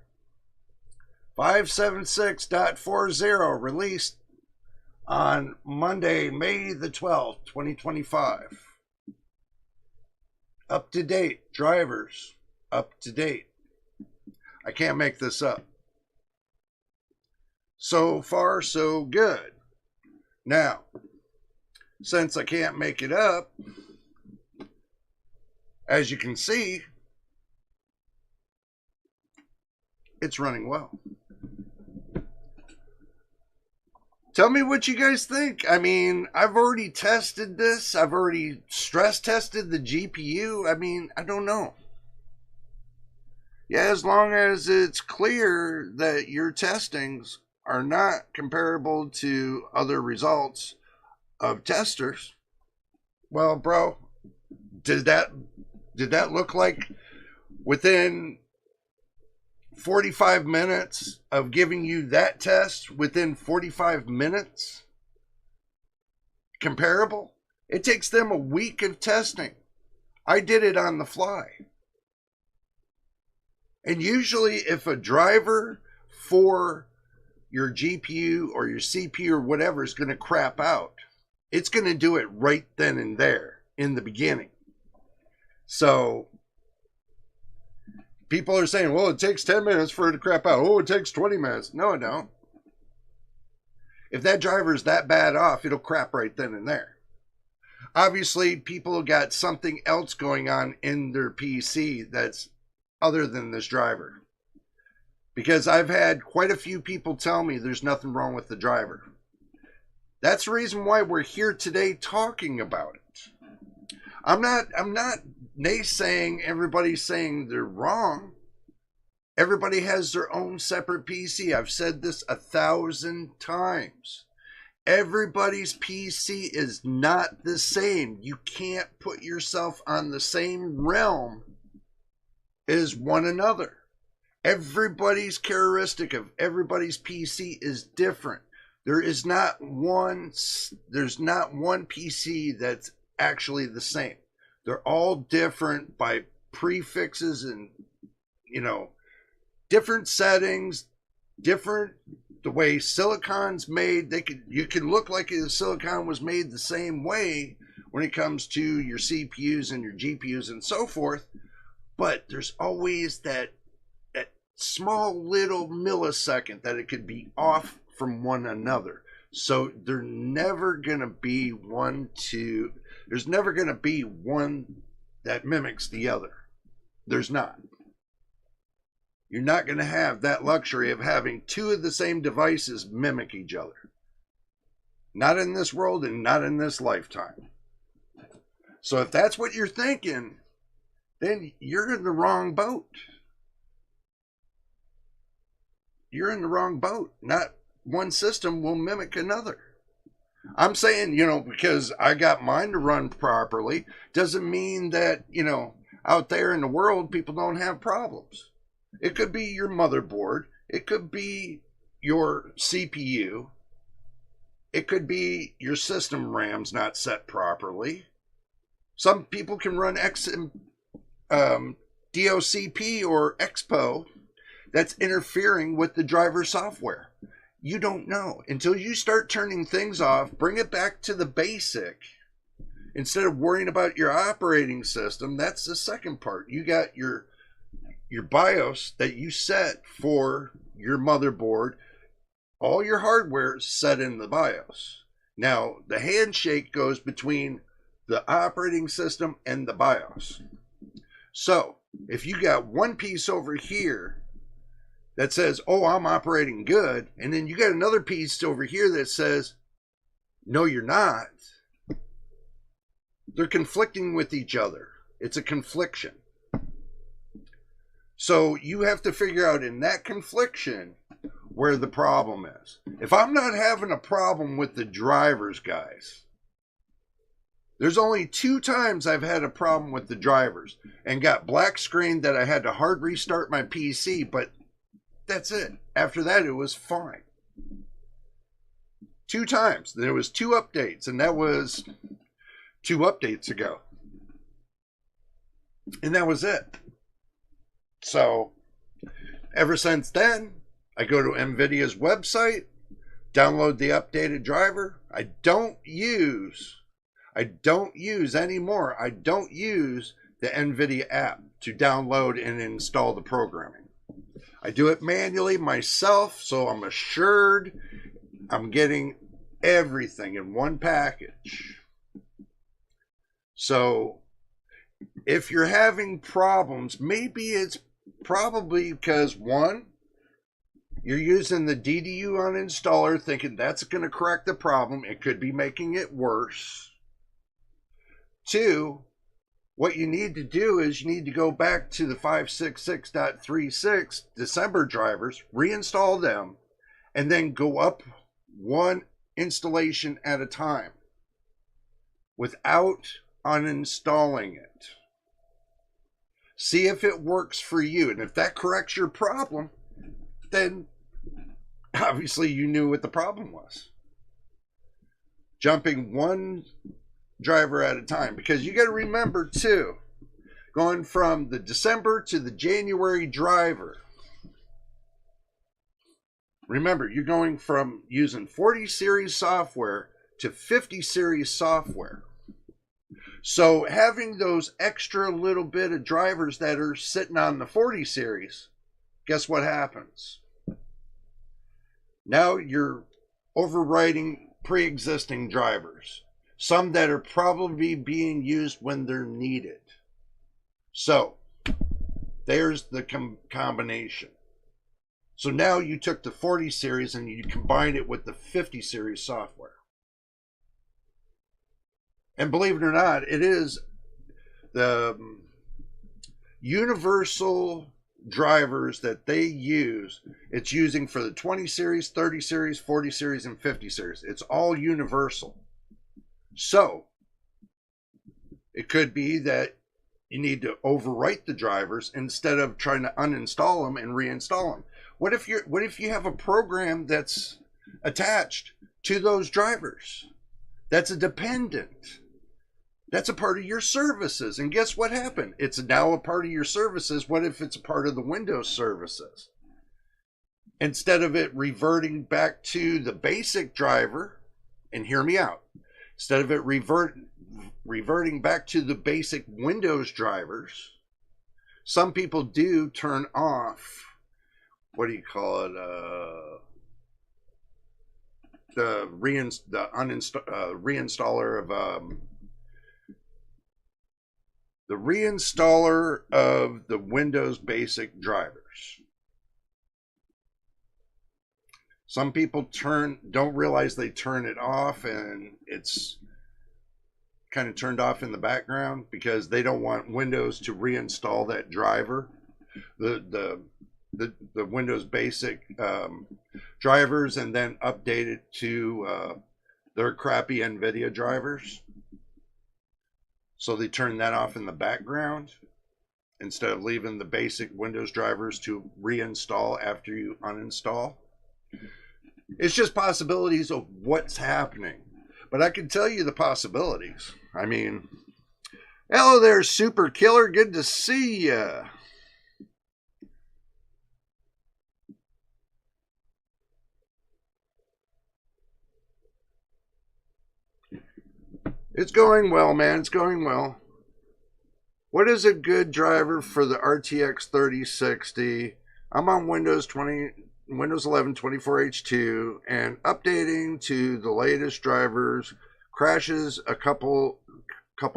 576.40 released on Monday, May the 12th, 2025. Up to date. Drivers. Up to date. I can't make this up. So far, so good. Now, since I can't make it up, as you can see, it's running well. Tell me what you guys think. I mean, I've already tested this. I've already stress tested the GPU. I mean, I don't know. Yeah, as long as it's clear that your testings are not comparable to other results of testers. Well, bro, did that look like within 45 minutes of giving you that test, within 45 minutes comparable? It takes them a week of testing. I did it on the fly. And usually if a driver for your GPU or your CPU or whatever is going to crap out, it's going to do it right then and there in the beginning. So people are saying, well, it takes 10 minutes for it to crap out. Oh, it takes 20 minutes. No, it don't. If that driver is that bad off, it'll crap right then and there. Obviously, people got something else going on in their PC that's other than this driver. Because I've had quite a few people tell me there's nothing wrong with the driver. That's the reason why we're here today talking about it. I'm not naysaying everybody's saying they're wrong. Everybody has their own separate PC. I've said this 1,000 times. Everybody's PC is not the same. You can't put yourself on the same realm as one another. Everybody's characteristic of everybody's PC is different. There's not one PC that's actually the same. They're all different by prefixes and, different settings, different the way silicon's made. You can look like the silicon was made the same way when it comes to your CPUs and your GPUs and so forth, but there's always that small little millisecond that it could be off from one another. So there's never going to be one that mimics the other. There's not. You're not going to have that luxury of having two of the same devices mimic each other. Not in this world and not in this lifetime. So if that's what you're thinking, then you're in the wrong boat. You're in the wrong boat. Not one system will mimic another. I'm saying, because I got mine to run properly, doesn't mean that, out there in the world, people don't have problems. It could be your motherboard. It could be your CPU. It could be your system RAM's not set properly. Some people can run DOCP or Expo that's interfering with the driver software. You don't know. Until you start turning things off, bring it back to the basic. Instead of worrying about your operating system, that's the second part. You got your BIOS that you set for your motherboard. All your hardware is set in the BIOS. Now, the handshake goes between the operating system and the BIOS. So, if you got one piece over here that says, oh, I'm operating good, and then you got another piece over here that says, no, you're not, they're conflicting with each other. It's a confliction. So you have to figure out in that confliction where the problem is. If I'm not having a problem with the drivers, guys, there's only 2 times I've had a problem with the drivers and got black screen that I had to hard restart my PC, but that's it. After that, it was fine. 2 times. There was 2 updates, and that was 2 updates ago. And that was it. So, ever since then, I go to NVIDIA's website, download the updated driver. I don't use anymore. I don't use the NVIDIA app to download and install the programming. I do it manually myself, so I'm assured I'm getting everything in one package. So, if you're having problems, maybe it's probably because, one, you're using the DDU uninstaller thinking that's going to correct the problem. It could be making it worse. 2, what you need to do is you need to go back to the 566.36 December drivers, reinstall them, and then go up one installation at a time without uninstalling it. See if it works for you. And if that corrects your problem, then obviously you knew what the problem was. Jumping one driver at a time. Because you got to remember too, going from the December to the January driver. Remember, you're going from using 40 series software to 50 series software. So having those extra little bit of drivers that are sitting on the 40 series, guess what happens? Now you're overwriting pre-existing drivers. some that are probably being used when they're needed. So there's the combination. So now you took the 40 series and you combined it with the 50 series software. And believe it or not, it is the universal drivers that they use. It's using for the 20 series, 30 series, 40 series, and 50 series. It's all universal. So it could be that you need to overwrite the drivers instead of trying to uninstall them and reinstall them. What if you have a program that's attached to those drivers? That's a dependent. That's a part of your services. And guess what happened? It's now a part of your services. What if it's a part of the Windows services? Instead of it reverting back to the basic driver, and hear me out, instead of it reverting back to the basic Windows drivers, some people do turn off, what do you call it, the reinstaller of the Windows basic drivers. Some people don't realize they turn it off, and it's kind of turned off in the background because they don't want Windows to reinstall that driver, the Windows basic drivers, and then update it to their crappy NVIDIA drivers. So they turn that off in the background instead of leaving the basic Windows drivers to reinstall after you uninstall. It's just possibilities of what's happening. But I can tell you the possibilities. I mean, hello there, Super Killer. Good to see ya. It's going well, man. It's going well. What is a good driver for the RTX 3060? I'm on Windows 11 24H2 and updating to the latest drivers crashes a couple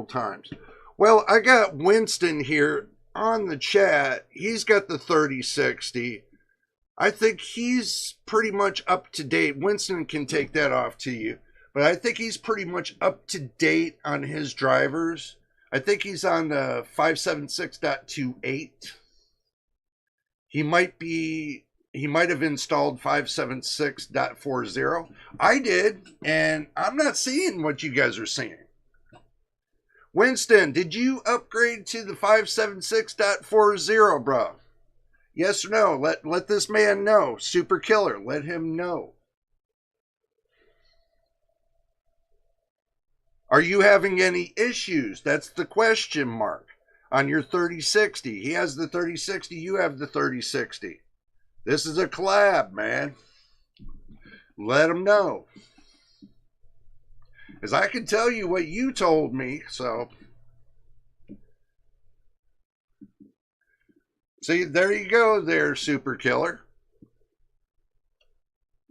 times. Well, I got Winston here on the chat. He's got the 3060. I think he's pretty much up to date. Winston can take that off to you. But I think he's pretty much up to date on his drivers. I think he's on the 576.28. He might have installed 576.40. I did, and I'm not seeing what you guys are seeing. Winston, did you upgrade to the 576.40, bro? Yes or no? Let this man know. Super Killer, let him know. Are you having any issues? That's the question mark on your 3060. He has the 3060. You have the 3060. This is a collab, man. Let him know. Because I can tell you what you told me, so. See, there you go there, Super Killer.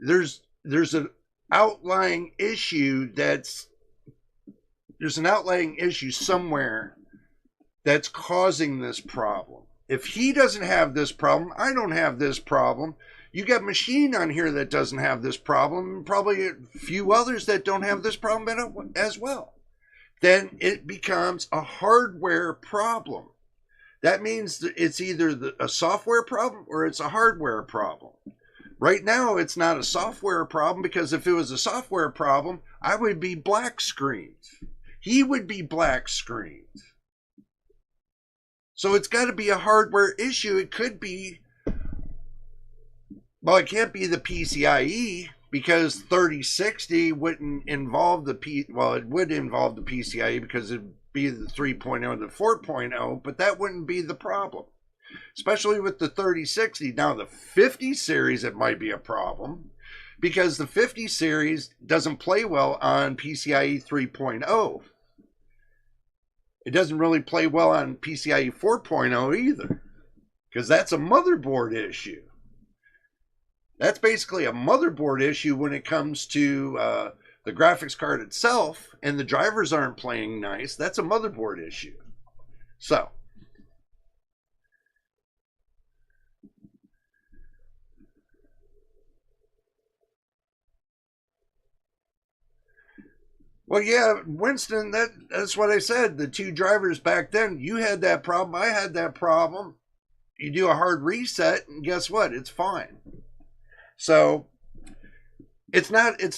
There's an outlying issue there's an outlying issue somewhere that's causing this problem. If he doesn't have this problem, I don't have this problem. You got Machine on here that doesn't have this problem, and probably a few others that don't have this problem as well. Then it becomes a hardware problem. That means that it's either a software problem or it's a hardware problem. Right now, it's not a software problem, because if it was a software problem, I would be black screened. He would be black screened. So it's got to be a hardware issue. It could be, well, it can't be the PCIe, because 3060 wouldn't involve it would involve the PCIe because it'd be the 3.0 and the 4.0, but that wouldn't be the problem. Especially with the 3060. Now the 50 series, it might be a problem, because the 50 series doesn't play well on PCIe 3.0. It doesn't really play well on PCIe 4.0 either, because that's a motherboard issue. That's basically a motherboard issue when it comes to the graphics card itself and the drivers aren't playing nice, that's a motherboard issue. So, well, yeah, Winston, that's what I said. The two drivers back then, you had that problem, I had that problem. You do a hard reset, and guess what? It's fine. So it's not a.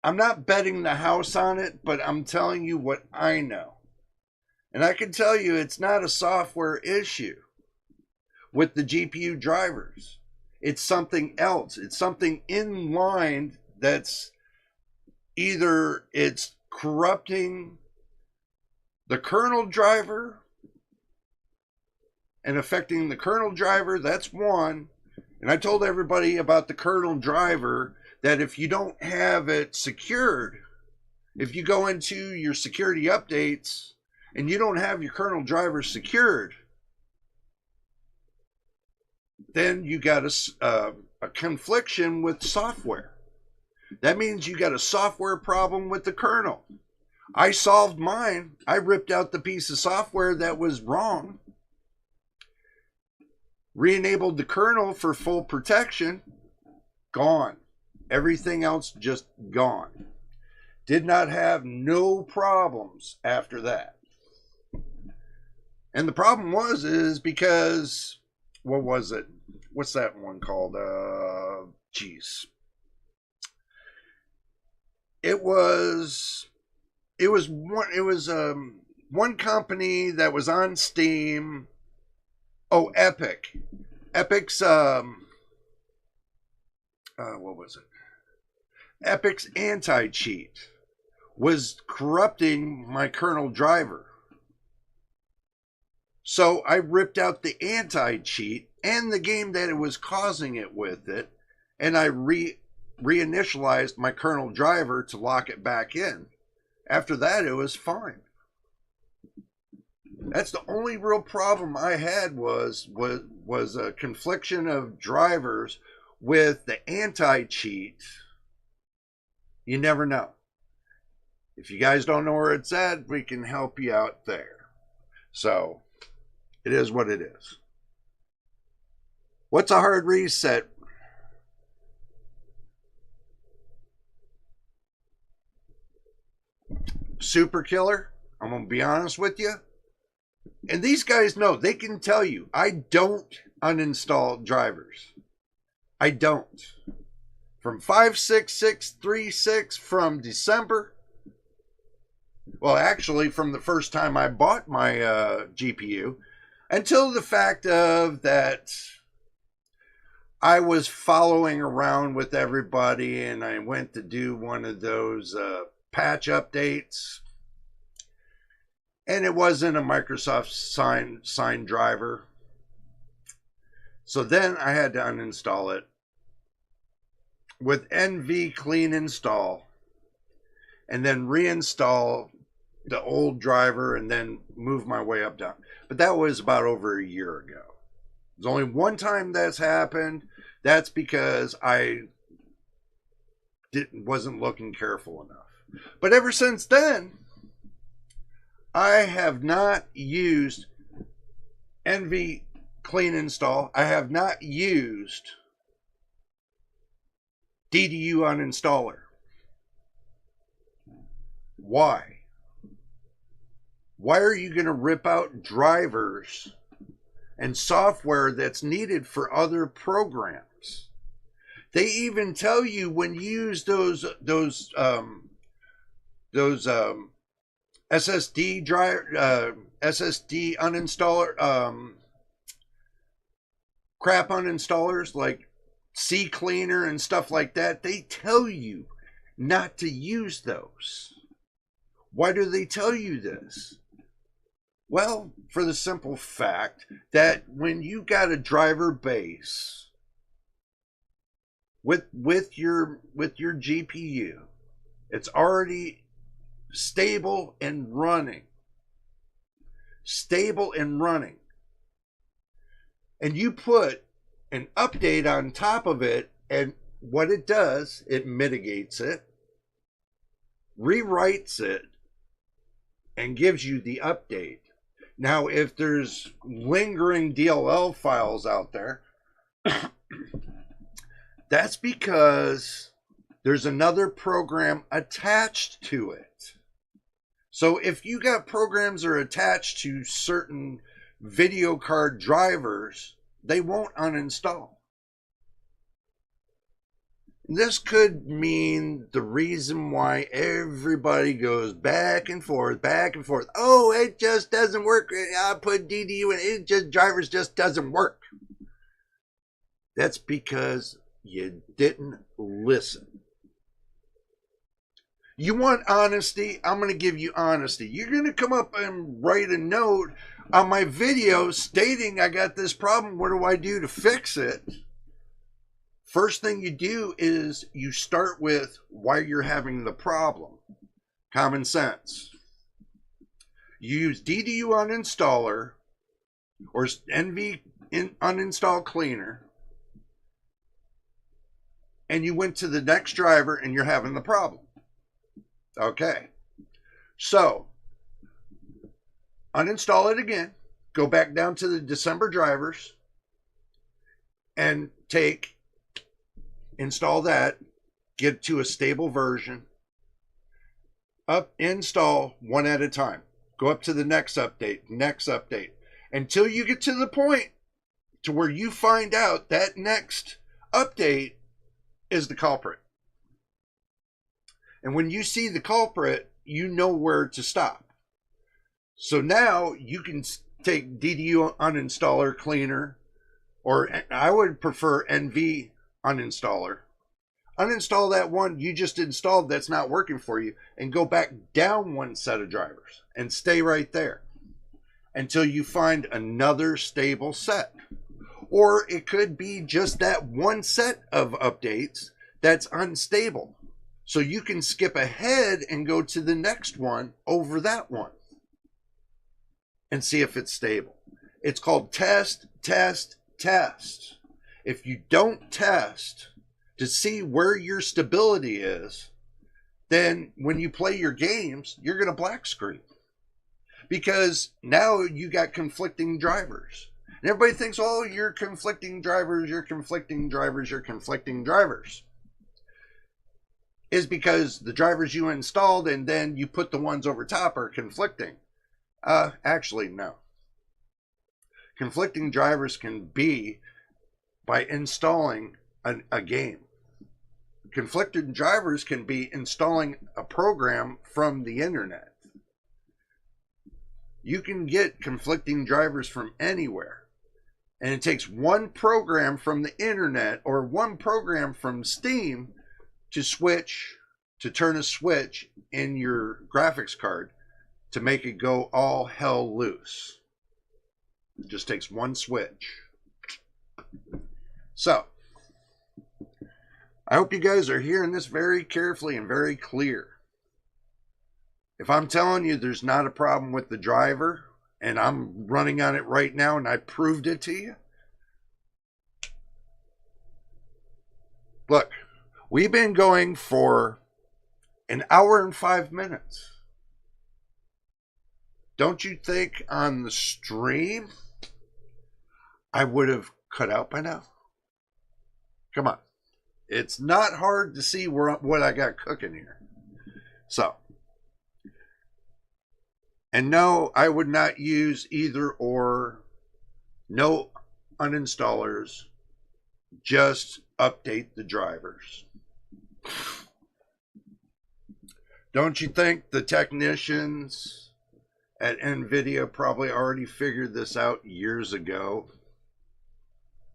I'm not betting the house on it, but I'm telling you what I know, and I can tell you it's not a software issue with the GPU drivers. It's something else. It's something in line that's either it's corrupting the kernel driver and affecting the kernel driver. That's one. And I told everybody about the kernel driver that if you don't have it secured, if you go into your security updates and you don't have your kernel driver secured, then you got a confliction with software. That means you got a software problem with the kernel. I solved mine. I ripped out the piece of software that was wrong, re-enabled the kernel for full protection, gone. Everything else just gone. Did not have no problems after that. And the problem is because, what was it? What's that one called? Geez. It was one company that was on Steam. Oh, Epic. Epic's what was it? Epic's anti-cheat was corrupting my kernel driver. So I ripped out the anti-cheat and the game that it was causing it with it, and I reinitialized my kernel driver to lock it back in. After that, it was fine. That's the only real problem I had was a confliction of drivers with the anti-cheat. You never know. If you guys don't know where it's at, we can help you out there. So, it is what it is. What's a hard reset? Super killer. I'm going to be honest with you. And these guys know, they can tell you, I don't uninstall drivers. I don't. From 56636 from December, well, actually from the first time I bought my GPU, until the fact of that I was following around with everybody and I went to do one of those patch updates. And it wasn't a Microsoft signed driver. So then I had to uninstall it with NV clean install and then reinstall the old driver and then move my way up down. But that was about over a year ago. There's only one time that's happened. That's because I wasn't looking careful enough. But ever since then, I have not used NV clean install. I have not used DDU uninstaller. Why? Why are you going to rip out drivers and software that's needed for other programs? They even tell you when you use those SSD drive, SSD uninstaller, crap uninstallers like CCleaner and stuff like that. They tell you not to use those. Why do they tell you this? Well, for the simple fact that when you got a driver base with your GPU, it's already stable and running. And you put an update on top of it, and what it does, it mitigates it, rewrites it, and gives you the update. Now, if there's lingering DLL files out there, that's because there's another program attached to it. So if you got programs that are attached to certain video card drivers, they won't uninstall. This could mean the reason why everybody goes back and forth, back and forth. Oh, it just doesn't work. I put DDU and it just drivers just doesn't work. That's because you didn't listen. You want honesty? I'm going to give you honesty. You're going to come up and write a note on my video stating I got this problem. What do I do to fix it? First thing you do is you start with why you're having the problem. Common sense. You use DDU uninstaller or NV uninstall cleaner, and you went to the next driver and you're having the problem. Okay, so uninstall it again, go back down to the December drivers and install that, get to a stable version, install one at a time, go up to the next update, until you get to the point to where you find out that next update is the culprit. And when you see the culprit, you know where to stop. So now you can take DDU uninstaller cleaner, or I would prefer NV uninstaller. Uninstall that one you just installed that's not working for you, and go back down one set of drivers and stay right there until you find another stable set. Or it could be just that one set of updates that's unstable. So you can skip ahead and go to the next one over that one and see if it's stable. It's called test, test, test. If you don't test to see where your stability is, then when you play your games, you're going to black screen. Because now you got conflicting drivers. And everybody thinks, oh, you're conflicting drivers, you're conflicting drivers, you're conflicting drivers. Is because the drivers you installed and then you put the ones over top are conflicting. Actually, no. Conflicting drivers can be by installing a game. Conflicted drivers can be installing a program from the internet. You can get conflicting drivers from anywhere. And it takes one program from the internet or one program from Steam to turn a switch in your graphics card to make it go all hell loose. It just takes one switch. So, I hope you guys are hearing this very carefully and very clear. If I'm telling you there's not a problem with the driver, and I'm running on it right now and I proved it to you, look, we've been going for an hour and 5 minutes. Don't you think on the stream I would have cut out by now? Come on. It's not hard to see what I got cooking here. So, and no, I would not use either or, no uninstallers, just update the drivers. Don't you think the technicians at NVIDIA probably already figured this out years ago,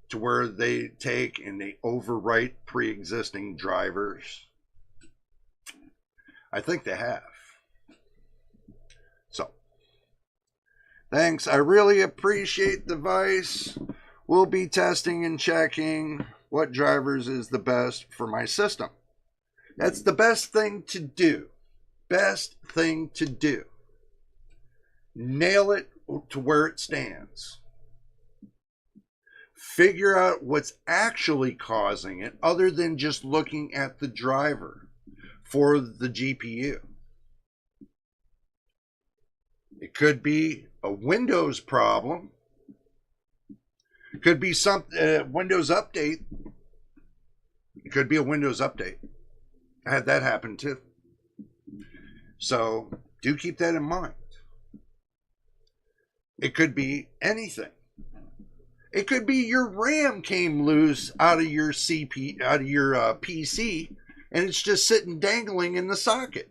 to where they take and they overwrite pre-existing drivers? I think they have. So, thanks. I really appreciate the advice. We'll be testing and checking what drivers is the best for my system. That's the best thing to do. Best thing to do. Nail it to where it stands. figure out what's actually causing it other than just looking at the driver for the GPU. It could be a Windows problem. It could be some Windows update. It could be a Windows update. I had that happen too. So do keep that in mind. It could be anything. It could be your RAM came loose out of your PC, and it's just sitting dangling in the socket,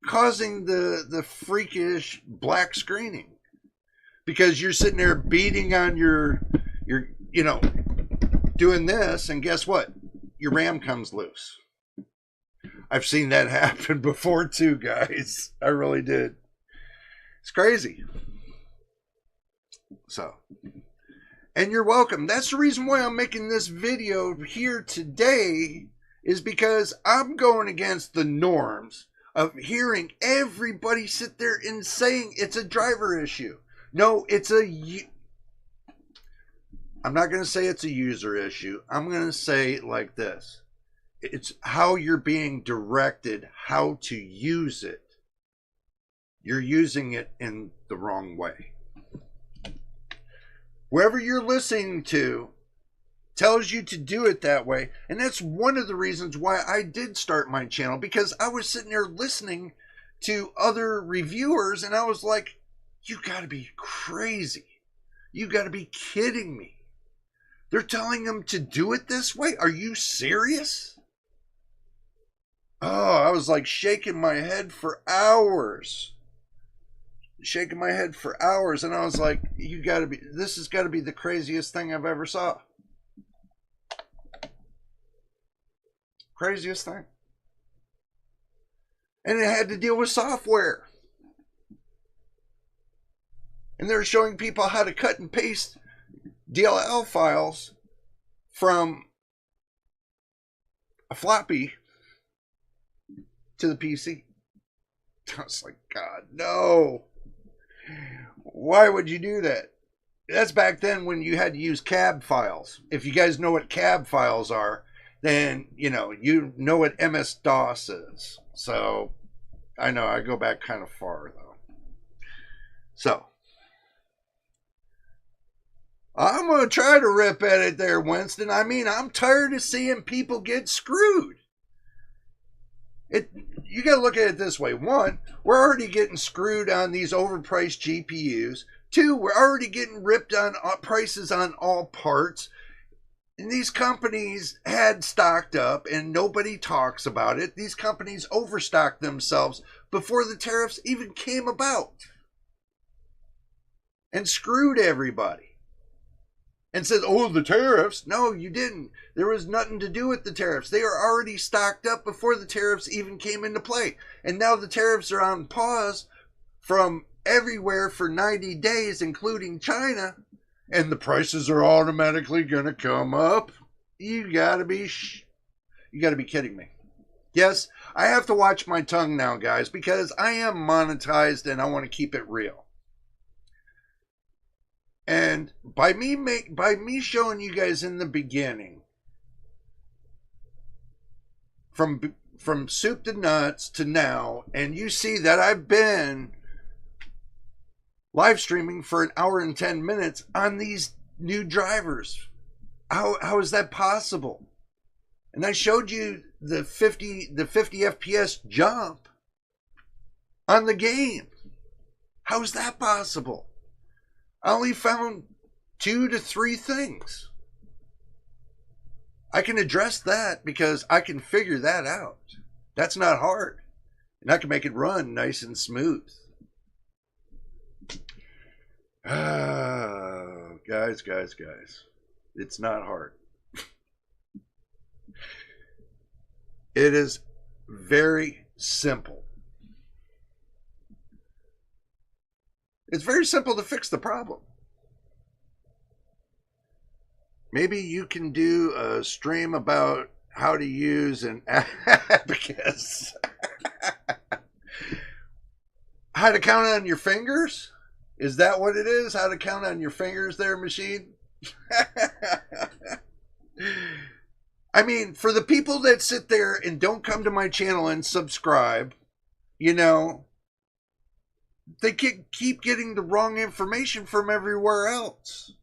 causing the freakish black screening because you're sitting there beating on your doing this, and guess what? Your RAM comes loose. I've seen that happen before too, guys. I really did. It's crazy. So, and you're welcome. That's the reason why I'm making this video here today, is because I'm going against the norms of hearing everybody sit there and saying it's a driver issue. No, I'm not going to say it's a user issue. I'm going to say it like this. It's how you're being directed how to use it. You're using it in the wrong way. Whoever you're listening to tells you to do it that way. And that's one of the reasons why I did start my channel, because I was sitting there listening to other reviewers and I was like, you got to be crazy. You got to be kidding me. They're telling them to do it this way. Are you serious? Oh, I was like shaking my head for hours. Shaking my head for hours, and I was like, this has got to be the craziest thing I've ever saw. Craziest thing. And it had to deal with software. And they're showing people how to cut and paste DLL files from a floppy to the PC. I was like, God, no. Why would you do that? That's back then when you had to use cab files. If you guys know what cab files are, then you know what MS-DOS is. So I know I go back kind of far though. So I'm going to try to rip at it there, Winston. I mean, I'm tired of seeing people get screwed. You got to look at it this way. One, we're already getting screwed on these overpriced GPUs. Two, we're already getting ripped on prices on all parts. And these companies had stocked up and nobody talks about it. These companies overstocked themselves before the tariffs even came about and screwed everybody. And said, oh, the tariffs. No, you didn't. There was nothing to do with the tariffs. They are already stocked up before the tariffs even came into play. And now the tariffs are on pause from everywhere for 90 days, including China. And the prices are automatically going to come up. You got to be kidding me. Yes, I have to watch my tongue now, guys, because I am monetized and I want to keep it real. And by me showing you guys in the beginning, from soup to nuts to now, and you see that I've been live streaming for an hour and 10 minutes on these new drivers. How is that possible? And I showed you the 50 FPS jump on the game. How is that possible? I only found 2 to 3 things. I can address that because I can figure that out. That's not hard. And I can make it run nice and smooth. Guys. It's not hard. It is very simple. It's very simple to fix the problem. Maybe you can do a stream about how to use an abacus. How to count on your fingers? Is that what it is? How to count on your fingers there, machine? I mean, for the people that sit there and don't come to my channel and subscribe, you know, they keep getting the wrong information from everywhere else.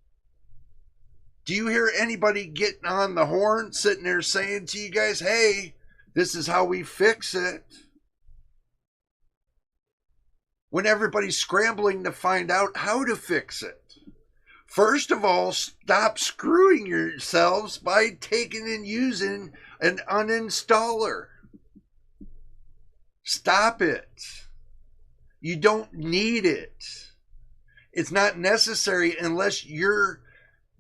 Do you hear anybody getting on the horn, sitting there saying to you guys, hey, this is how we fix it? When everybody's scrambling to find out how to fix it. First of all, stop screwing yourselves by taking and using an uninstaller. Stop it. You don't need it. It's not necessary unless your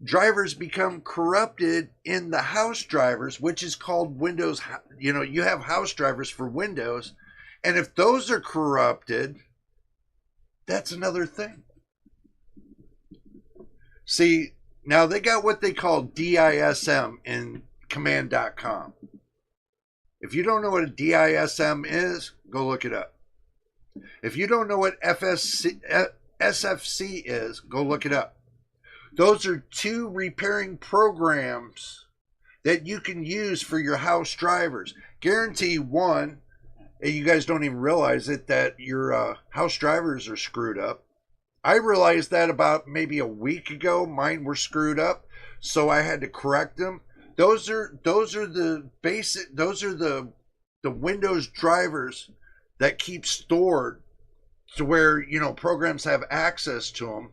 drivers become corrupted in the house drivers, which is called Windows. You know, you have house drivers for Windows. And if those are corrupted, that's another thing. See, now they got what they call DISM in command.com. If you don't know what a DISM is, go look it up. If you don't know what SFC is, go look it up. Those are two repairing programs that you can use for your house drivers. Guarantee one, you guys don't even realize it, that your house drivers are screwed up. I realized that about maybe a week ago. Mine were screwed up, so I had to correct them. Those are the basic. Those are the Windows drivers that keep stored to where, you know, programs have access to them,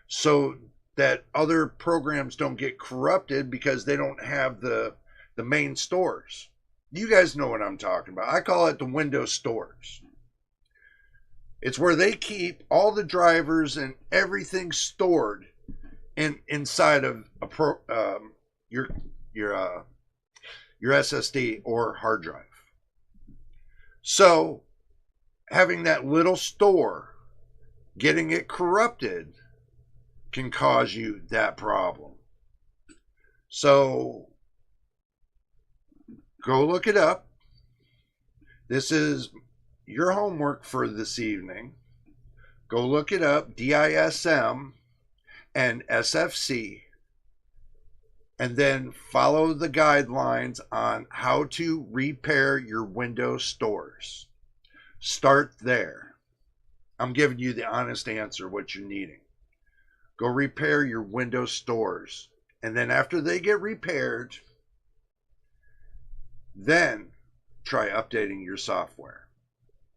so that other programs don't get corrupted because they don't have the main stores. You guys know what I'm talking about. I call it the Windows stores. It's where they keep all the drivers and everything stored inside of your SSD or hard drive. So having that little store, getting it corrupted, can cause you that problem. So go look it up. This is your homework for this evening. Go look it up, DISM and SFC, and then follow the guidelines on how to repair your Windows stores. Start there. I'm giving you the honest answer, what you're needing. Go repair your Windows stores. And then after they get repaired, then try updating your software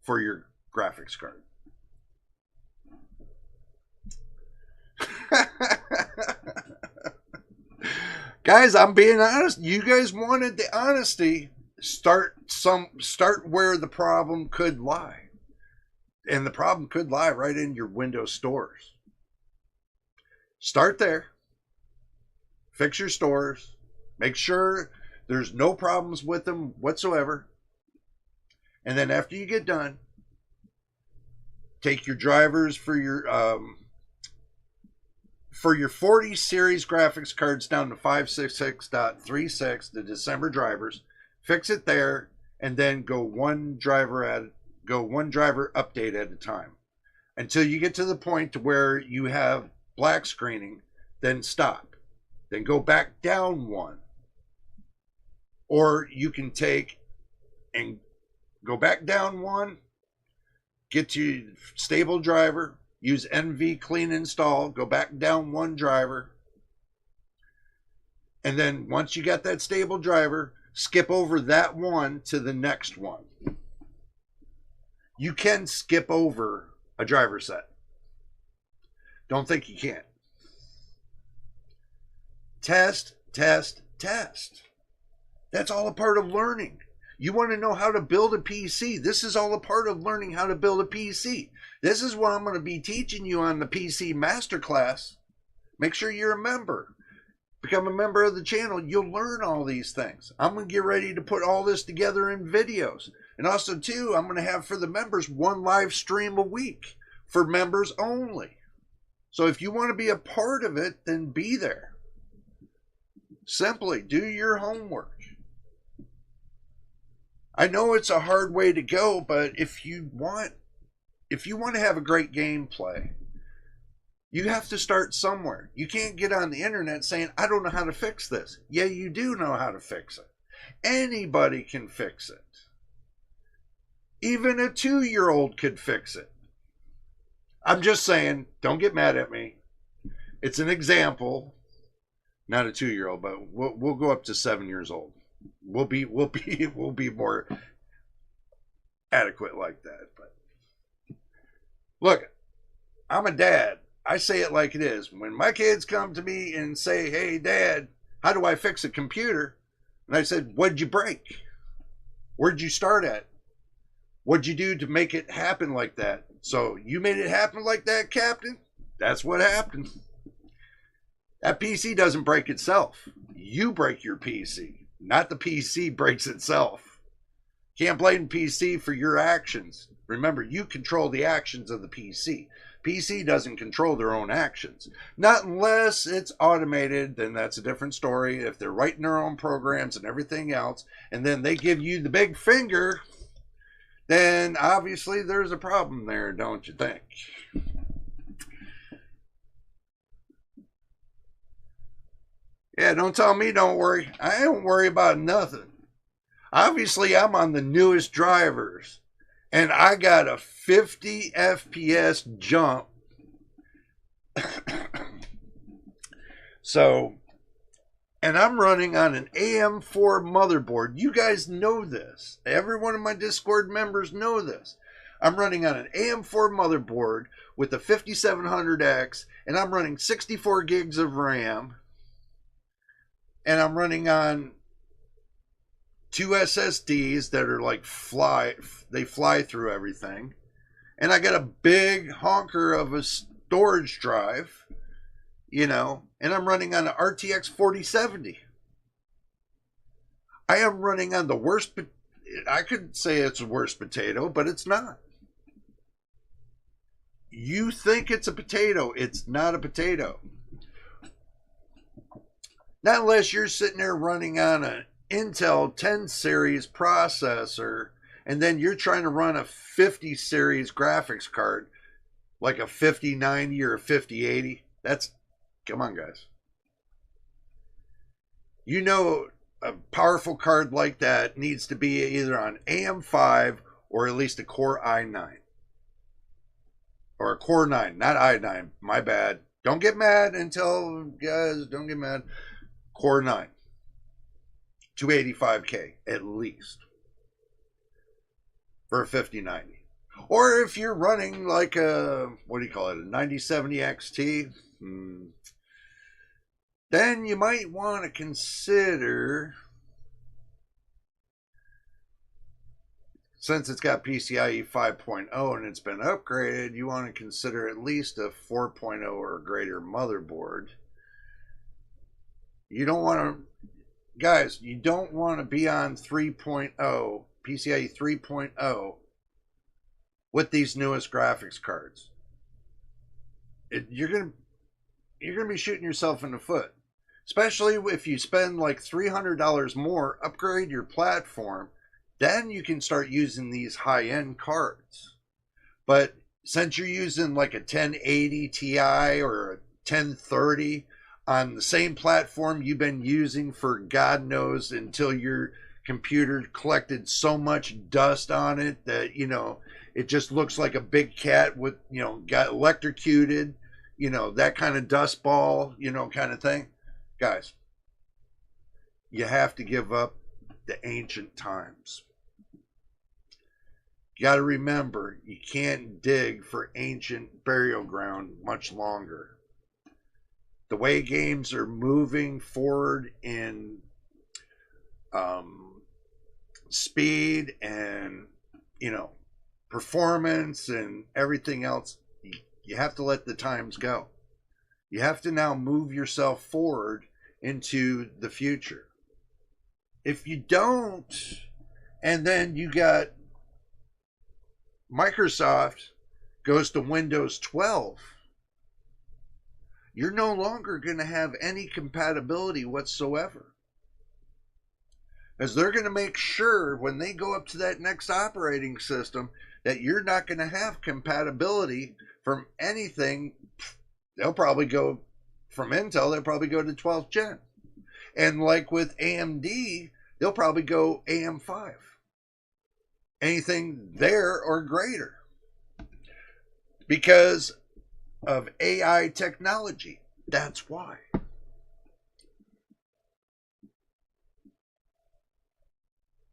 for your graphics card. Guys, I'm being honest. You guys wanted the honesty. Start where the problem could lie. And the problem could lie right in your Windows stores. Start there. Fix your stores. Make sure there's no problems with them whatsoever. And then after you get done, take your drivers for your 40 series graphics cards down to 566.36, the December drivers. Fix it there, and then go one driver update at a time until you get to the point to where you have black screening. Then stop. Then go back down one. Or you can take and go back down one, get to stable driver, use NV clean install, go back down one driver, and then once you got that stable driver, skip over that one to the next one. You can skip over a driver set. Don't think you can't. Test, test, test. That's all a part of learning. You want to know how to build a PC. This is all a part of learning how to build a PC. This is what I'm going to be teaching you on the PC Masterclass. Make sure you're a member. Become a member of the channel. You'll learn all these things. I'm going to get ready to put all this together in videos. And also, too, I'm going to have for the members one live stream a week for members only. So if you want to be a part of it, then be there. Simply do your homework. I know it's a hard way to go, but if you want to have a great gameplay, You have to start somewhere. You can't get on the internet saying, I don't know how to fix this. Yeah, you do know how to fix it. Anybody can fix it. Even a 2-year-old could fix it. I'm just saying, don't get mad at me. It's an example. Not a 2-year-old, but we'll go up to 7 years old. We'll be more adequate like that. But look, I'm a dad. I say it like it is. When my kids come to me and say, hey, Dad, how do I fix a computer? And I said, what'd you break? Where'd you start at? What'd you do to make it happen like that? So you made it happen like that, Captain? That's what happened. That PC doesn't break itself. You break your PC, not the PC breaks itself. Can't blame PC for your actions. Remember, you control the actions of the PC. PC doesn't control their own actions. Not unless it's automated, then that's a different story. If they're writing their own programs and everything else, and then they give you the big finger, then obviously there's a problem there, don't you think? Yeah, don't tell me don't worry. I don't worry about nothing. Obviously, I'm on the newest drivers, and I got a 50 FPS jump. So, and I'm running on an AM4 motherboard. You guys know this. Every one of my Discord members know this. I'm running on an AM4 motherboard with a 5700X, and I'm running 64 gigs of RAM. And I'm running on 2 SSDs that are like they fly through everything. And I got a big honker of a storage drive, you know, and I'm running on an RTX 4070. I am running on the worst, I could say it's the worst potato, but it's not. You think it's a potato, it's not a potato. Not unless you're sitting there running on an Intel 10 series processor, and then you're trying to run a 50 series graphics card, like a 5090 or a 5080. That's, come on, guys. You know, a powerful card like that needs to be either on AM5 or at least a Core i9. Or a Core 9, not i9. My bad. Don't get mad guys, don't get mad. Core 9. 285K at least. For a 5090. Or if you're running like a, what do you call it, a 9070 XT, then you might want to consider, since it's got PCIe 5.0 and it's been upgraded, you want to consider at least a 4.0 or greater motherboard. You don't want to, guys, you don't want to be on 3.0, PCIe 3.0 with these newest graphics cards. You're gonna be shooting yourself in the foot. Especially if you spend like $300 more, upgrade your platform, then you can start using these high-end cards. But since you're using like a 1080 Ti or a 1030 on the same platform you've been using for God knows until your computer collected so much dust on it that, you know, it just looks like a big cat with, you know, got electrocuted, you know, that kind of dust ball, you know, kind of thing. Guys, you have to give up the ancient times. You got to remember, you can't dig for ancient burial ground much longer. The way games are moving forward in speed and, you know, performance and everything else, you have to let the times go. You have to now move yourself forward into the future. If you don't, and then you got Microsoft goes to Windows 12, you're no longer going to have any compatibility whatsoever. As they're going to make sure when they go up to that next operating system that you're not going to have compatibility from anything they'll probably go from Intel, they'll probably go to 12th gen. And like with AMD, they'll probably go AM5. Anything there or greater. Because of AI technology. That's why.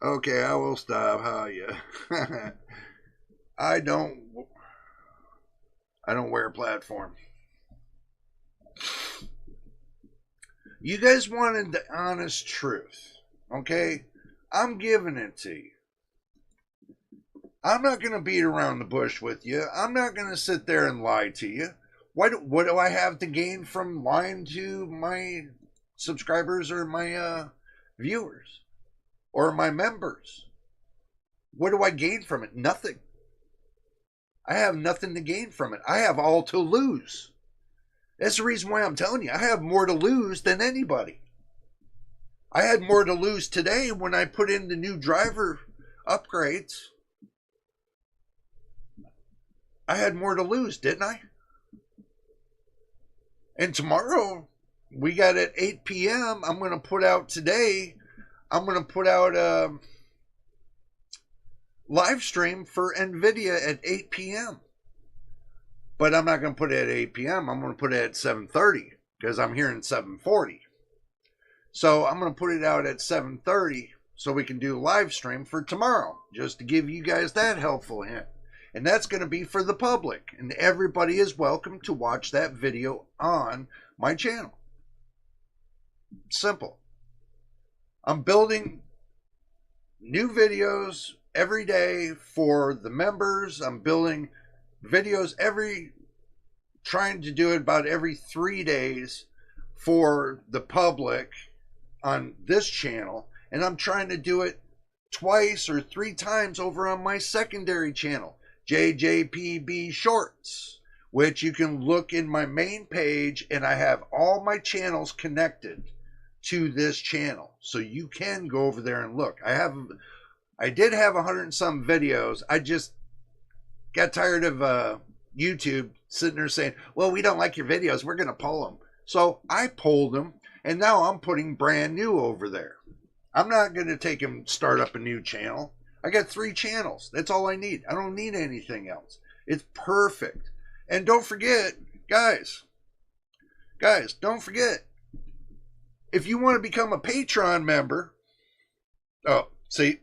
Okay, I will stop. How are you? I don't wear a platform. You guys wanted the honest truth, okay? I'm giving it to you. I'm not going to beat around the bush with you. I'm not going to sit there and lie to you. What do I have to gain from lying to my subscribers or my viewers or my members? What do I gain from it? Nothing. I have nothing to gain from it. I have all to lose. That's the reason why I'm telling you, I have more to lose than anybody. I had more to lose today when I put in the new driver upgrades. I had more to lose, didn't I? And tomorrow, we got at 8 p.m., I'm going to put out today, I'm going to put out a live stream for NVIDIA at 8 p.m. But I'm not going to put it at 8 p.m. I'm going to put it at 7:30 because I'm hearing 7:40. So I'm going to put it out at 7:30 so we can do a live stream for tomorrow, just to give you guys that helpful hint. And that's going to be for the public. And everybody is welcome to watch that video on my channel. Simple. I'm building new videos every day for the members. I'm building videos trying to do it about every 3 days for the public on this channel. And I'm trying to do it twice or 3 times over on my secondary channel, JJPB Shorts, which you can look in my main page, and I have all my channels connected to this channel. So you can go over there and look. I did have 100 and some videos. I just got tired of YouTube sitting there saying, well, we don't like your videos, we're going to pull them. So I pulled them, and now I'm putting brand new over there. I'm not going to take and start up a new channel. I got 3 channels. That's all I need. I don't need anything else. It's perfect. And don't forget, guys, don't forget, if you want to become a Patreon member, oh, see,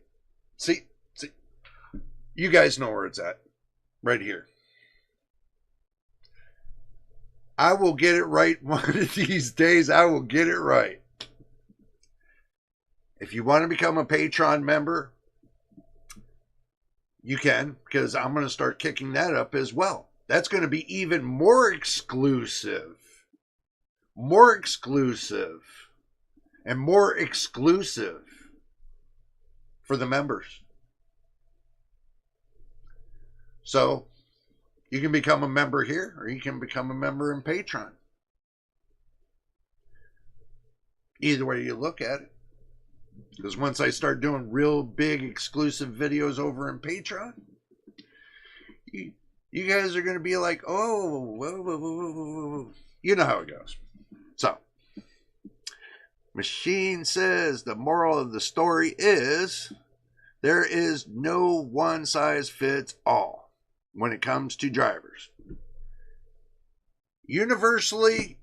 you guys know where it's at, right here. I will get it right one of these days. I will get it right. If you want to become a Patreon member, you can, because I'm going to start kicking that up as well. That's going to be even more exclusive. More exclusive. And more exclusive for the members. So, you can become a member here, or you can become a member in Patreon. Either way you look at it. Because once I start doing real big exclusive videos over in Patreon, you guys are going to be like, oh, whoa, whoa, whoa, whoa. You know how it goes. So, Machine says the moral of the story is there is no one size fits all when it comes to drivers. Universally,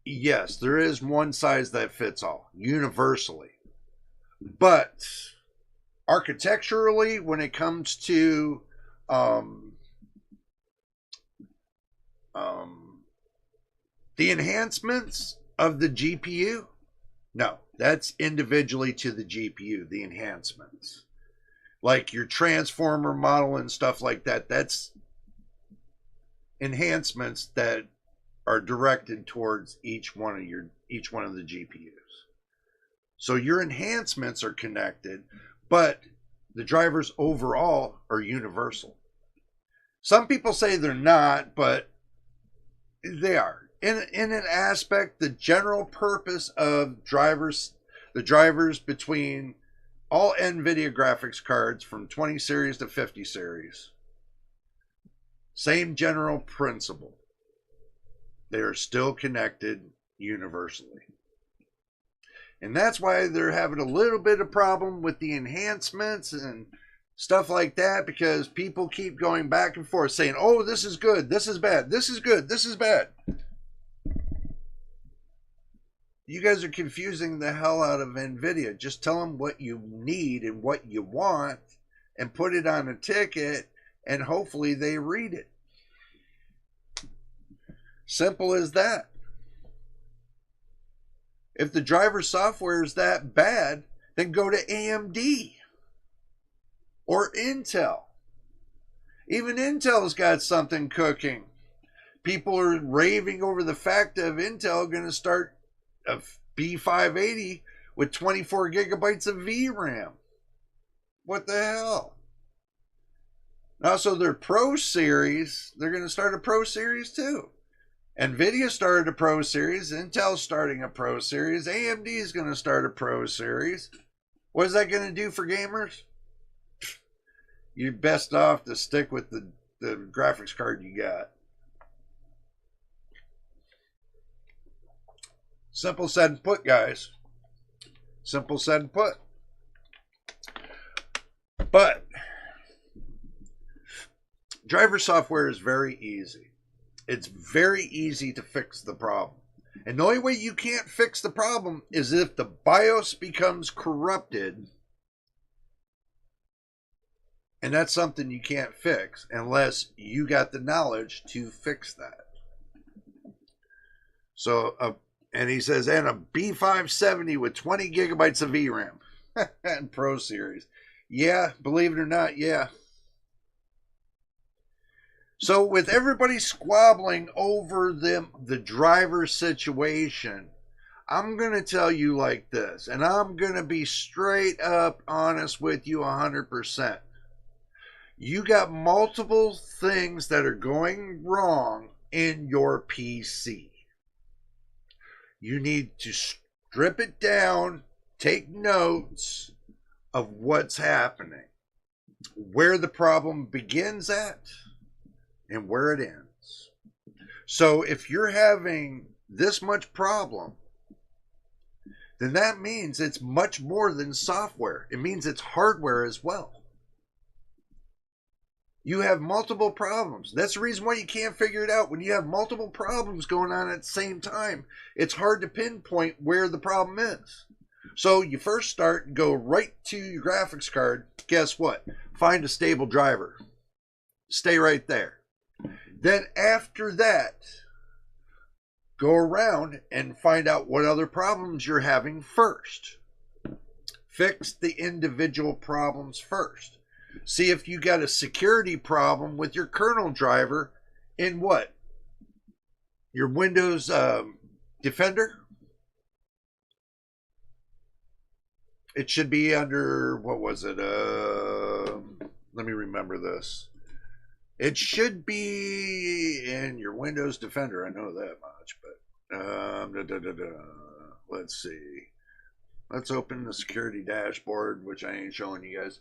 yes, there is one size that fits all. Universally. But architecturally, when it comes to the enhancements of the GPU, no, that's individually to the GPU, the enhancements. Like your transformer model and stuff like that, that's enhancements that are directed towards each one of the GPUs. So your enhancements are connected, but the drivers overall are universal. Some people say they're not, but they are. In an aspect, the general purpose of the drivers between all NVIDIA graphics cards from 20 series to 50 series, same general principle. They are still connected universally. And that's why they're having a little bit of problem with the enhancements and stuff like that, because people keep going back and forth saying, oh, this is good, this is bad, this is good, this is bad. You guys are confusing the hell out of NVIDIA. Just tell them what you need and what you want and put it on a ticket, and hopefully they read it. Simple as that. If the driver software is that bad, then go to AMD or Intel. Even Intel's got something cooking. People are raving over the fact of Intel going to start a B580 with 24 gigabytes of VRAM. What the hell? Also, their Pro Series, they're going to start a Pro Series too. NVIDIA started a Pro Series. Intel's starting a Pro Series. AMD is going to start a Pro Series. What is that going to do for gamers? You're best off to stick with the graphics card you got. Simple said and put, guys. Simple said and put. But driver software is very easy. It's very easy to fix the problem. And the only way you can't fix the problem is if the BIOS becomes corrupted. And that's something you can't fix unless you got the knowledge to fix that. So, and he says, and a B570 with 20 gigabytes of VRAM and Pro Series. Yeah, believe it or not, yeah. So with everybody squabbling over the driver situation, I'm going to tell you like this, and I'm going to be straight up honest with you 100%. You got multiple things that are going wrong in your PC. You need to strip it down, take notes of what's happening, where the problem begins at, and where it ends. So if you're having this much problem, then that means it's much more than software. It means it's hardware as well. You have multiple problems. That's the reason why you can't figure it out. When you have multiple problems going on at the same time, it's hard to pinpoint where the problem is. So you first start and go right to your graphics card. Guess what? Find a stable driver. Stay right there. Then after that, go around and find out what other problems you're having first. Fix the individual problems first. See if you got a security problem with your kernel driver in what? Your Windows Defender? It should be under, what was it? Let me remember this. It should be in your Windows Defender. I know that much, but let's see. Let's open the security dashboard, which I ain't showing you guys.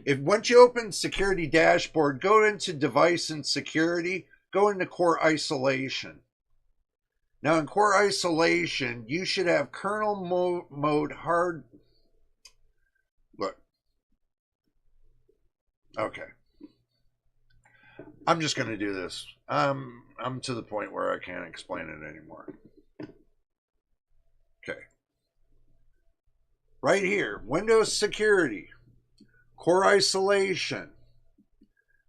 If once you open security dashboard, go into device and security, go into core isolation. Now in core isolation, you should have kernel mode hard. Look. Okay. I'm just going to do this. I'm to the point where I can't explain it anymore. Okay. Right here, Windows security. Core isolation,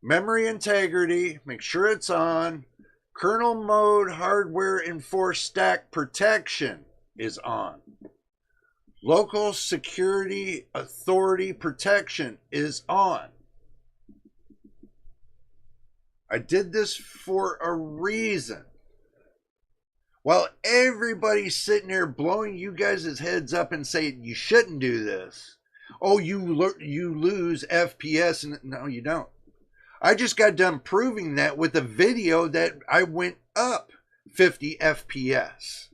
memory integrity, make sure it's on. Kernel mode hardware enforced stack protection is on. Local security authority protection is on. I did this for a reason. While everybody's sitting there blowing you guys' heads up and saying you shouldn't do this. Oh, you lose FPS. And no, you don't. I just got done proving that with a video that I went up 50 FPS.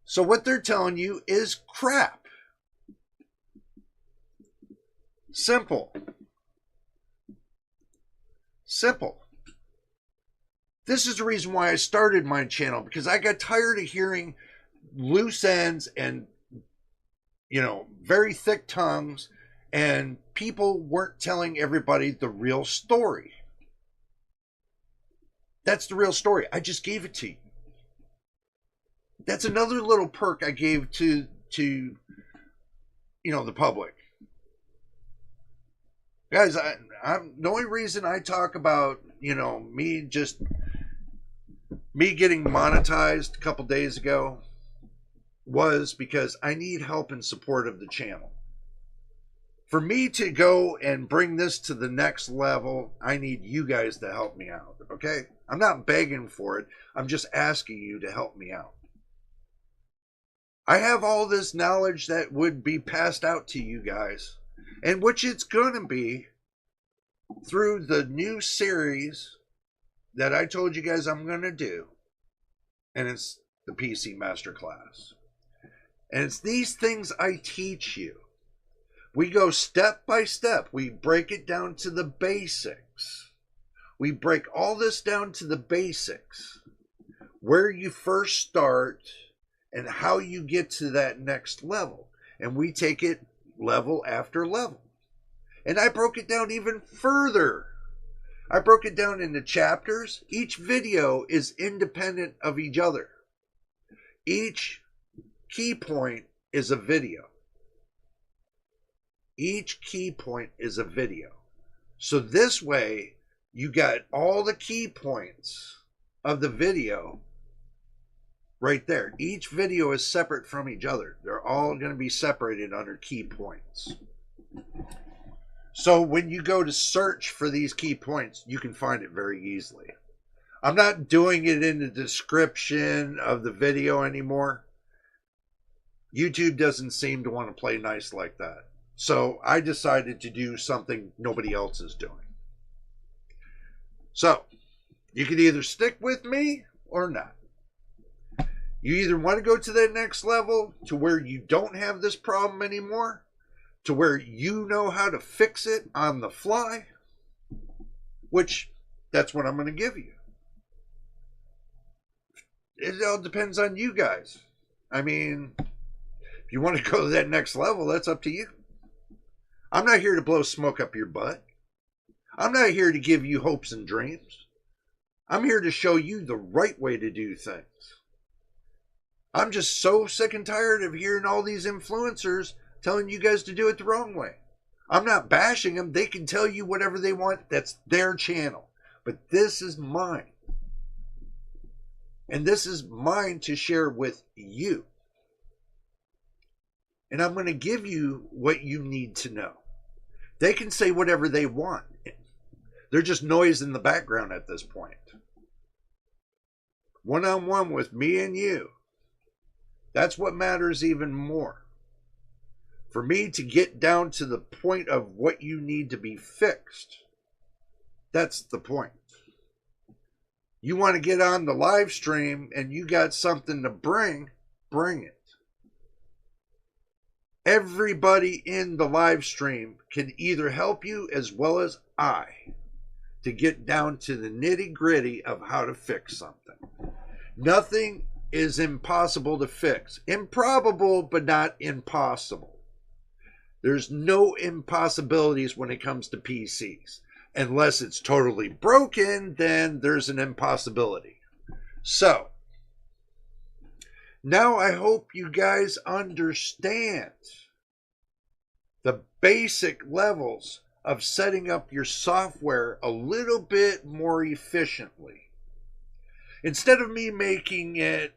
So what they're telling you is crap. Simple. Simple. This is the reason why I started my channel, because I got tired of hearing loose ends and, very thick tongues, and people weren't telling everybody the real story. That's the real story. I just gave it to you. That's another little perk I gave to the public. Guys, I'm the only reason I talk about, me getting monetized a couple days ago was because I need help and support of the channel. For me to go and bring this to the next level, I need you guys to help me out, okay? I'm not begging for it. I'm just asking you to help me out. I have all this knowledge that would be passed out to you guys, and which it's going to be through the new series that I told you guys I'm going to do, and it's the PC Masterclass. And it's these things I teach you. We go step by step. We break it down to the basics. We break all this down to the basics. Where you first start and how you get to that next level. And we take it level after level. And I broke it down even further. I broke it down into chapters. Each video is independent of each other. Each key point is a video. Each key point is a video. So this way, you got all the key points of the video right there. Each video is separate from each other. They're all going to be separated under key points. So when you go to search for these key points, you can find it very easily. I'm not doing it in the description of the video anymore. YouTube doesn't seem to want to play nice like that. So I decided to do something nobody else is doing. So you can either stick with me or not. You either want to go to that next level to where you don't have this problem anymore, to where you know how to fix it on the fly, which that's what I'm going to give you. It all depends on you guys. I mean, if you want to go to that next level, that's up to you. I'm not here to blow smoke up your butt. I'm not here to give you hopes and dreams. I'm here to show you the right way to do things. I'm just so sick and tired of hearing all these influencers telling you guys to do it the wrong way. I'm not bashing them. They can tell you whatever they want. That's their channel. But this is mine. And this is mine to share with you. And I'm going to give you what you need to know. They can say whatever they want. They're just noise in the background at this point. One-on-one with me and you. That's what matters even more. For me to get down to the point of what you need to be fixed. That's the point. You want to get on the live stream and you got something to bring it. Everybody in the live stream can either help you as well as I to get down to the nitty-gritty of how to fix something. Nothing is impossible to fix. Improbable, but not impossible. There's no impossibilities when it comes to PCs. Unless it's totally broken, then there's an impossibility. So, now I hope you guys understand the basic levels of setting up your software a little bit more efficiently. Instead of me making it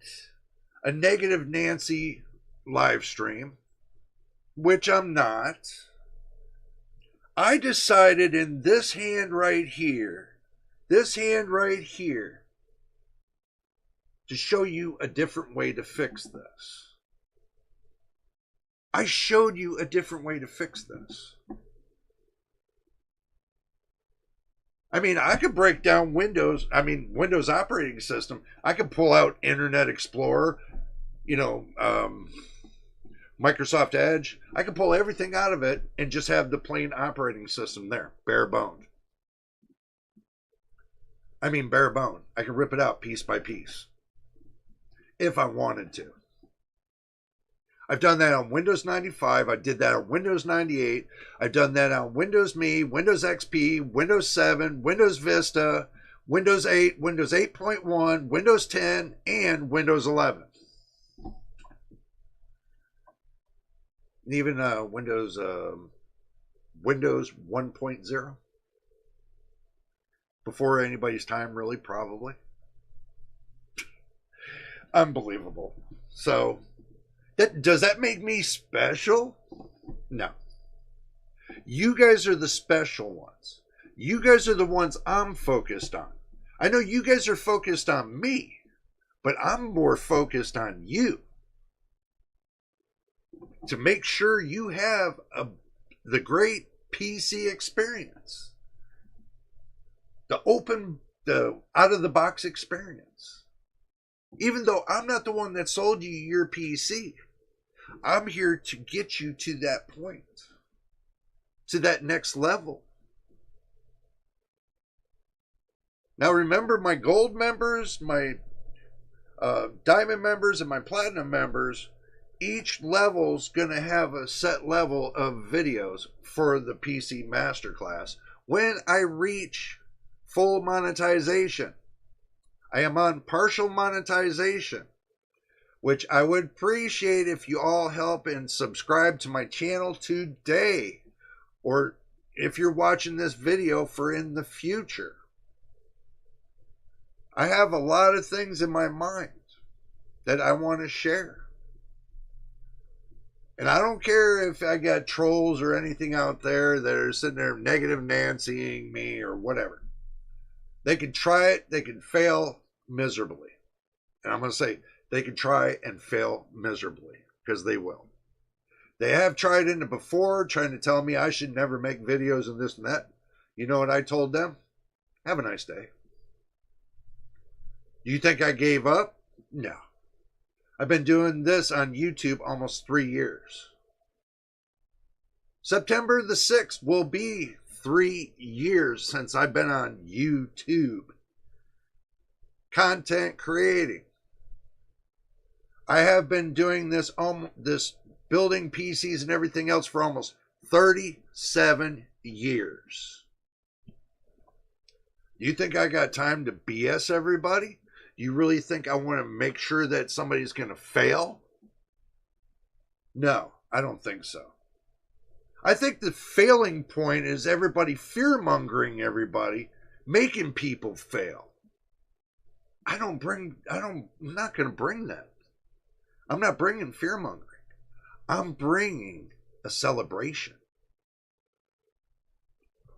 a negative Nancy live stream, which I'm not, I decided in this hand right here, to show you a different way to fix this. I showed you a different way to fix this. I mean, I could break down Windows operating system. I could pull out Internet Explorer, Microsoft Edge. I could pull everything out of it and just have the plain operating system there, bare boned. I mean bare bone. I can rip it out piece by piece if I wanted to. I've done that on Windows 95. I did that on Windows 98. I've done that on Windows Me, Windows XP, Windows 7, Windows Vista, Windows 8, Windows 8.1, Windows 10, and Windows 11. And even Windows 1.0. Before anybody's time, really, probably. Unbelievable. So, does that make me special? No. You guys are the special ones. You guys are the ones I'm focused on. I know you guys are focused on me, but I'm more focused on you. To make sure you have the great PC experience. The out-of-the-box experience. Even though I'm not the one that sold you your PC, I'm here to get you to that point, to that next level. Now remember, my gold members, my diamond members, and my platinum members, each level's going to have a set level of videos for the PC Masterclass. When I reach full monetization, I am on partial monetization, which I would appreciate if you all help and subscribe to my channel today, or if you're watching this video for in the future. I have a lot of things in my mind that I want to share. And I don't care if I got trolls or anything out there that are sitting there negative Nancying me or whatever. They can try it, they can fail miserably. And I'm going to say they can try and fail miserably, because they will. They have tried it before, trying to tell me I should never make videos and this and that. You know what I told them? Have a nice day. Do you think I gave up? No. I've been doing this on YouTube almost 3 years. September the 6th will be 3 years since I've been on YouTube. Content creating. I have been doing this building PCs and everything else for almost 37 years. Do you think I got time to BS everybody? Do you really think I want to make sure that somebody's going to fail? No, I don't think so. I think the failing point is everybody fear-mongering everybody, making people fail. I'm not going to bring that. I'm not bringing fear-mongering. I'm bringing a celebration.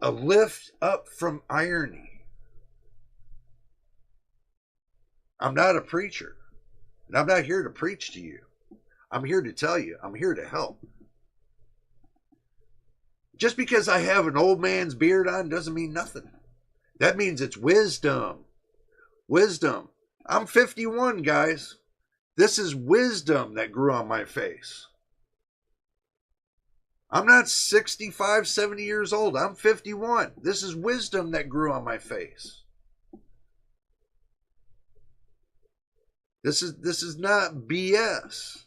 A lift up from irony. I'm not a preacher, and I'm not here to preach to you. I'm here to tell you, I'm here to help. Just because I have an old man's beard on doesn't mean nothing. That means it's wisdom. Wisdom. I'm 51, guys. This is wisdom that grew on my face. I'm not 65, 70 years old. I'm 51. This is wisdom that grew on my face. This is not BS.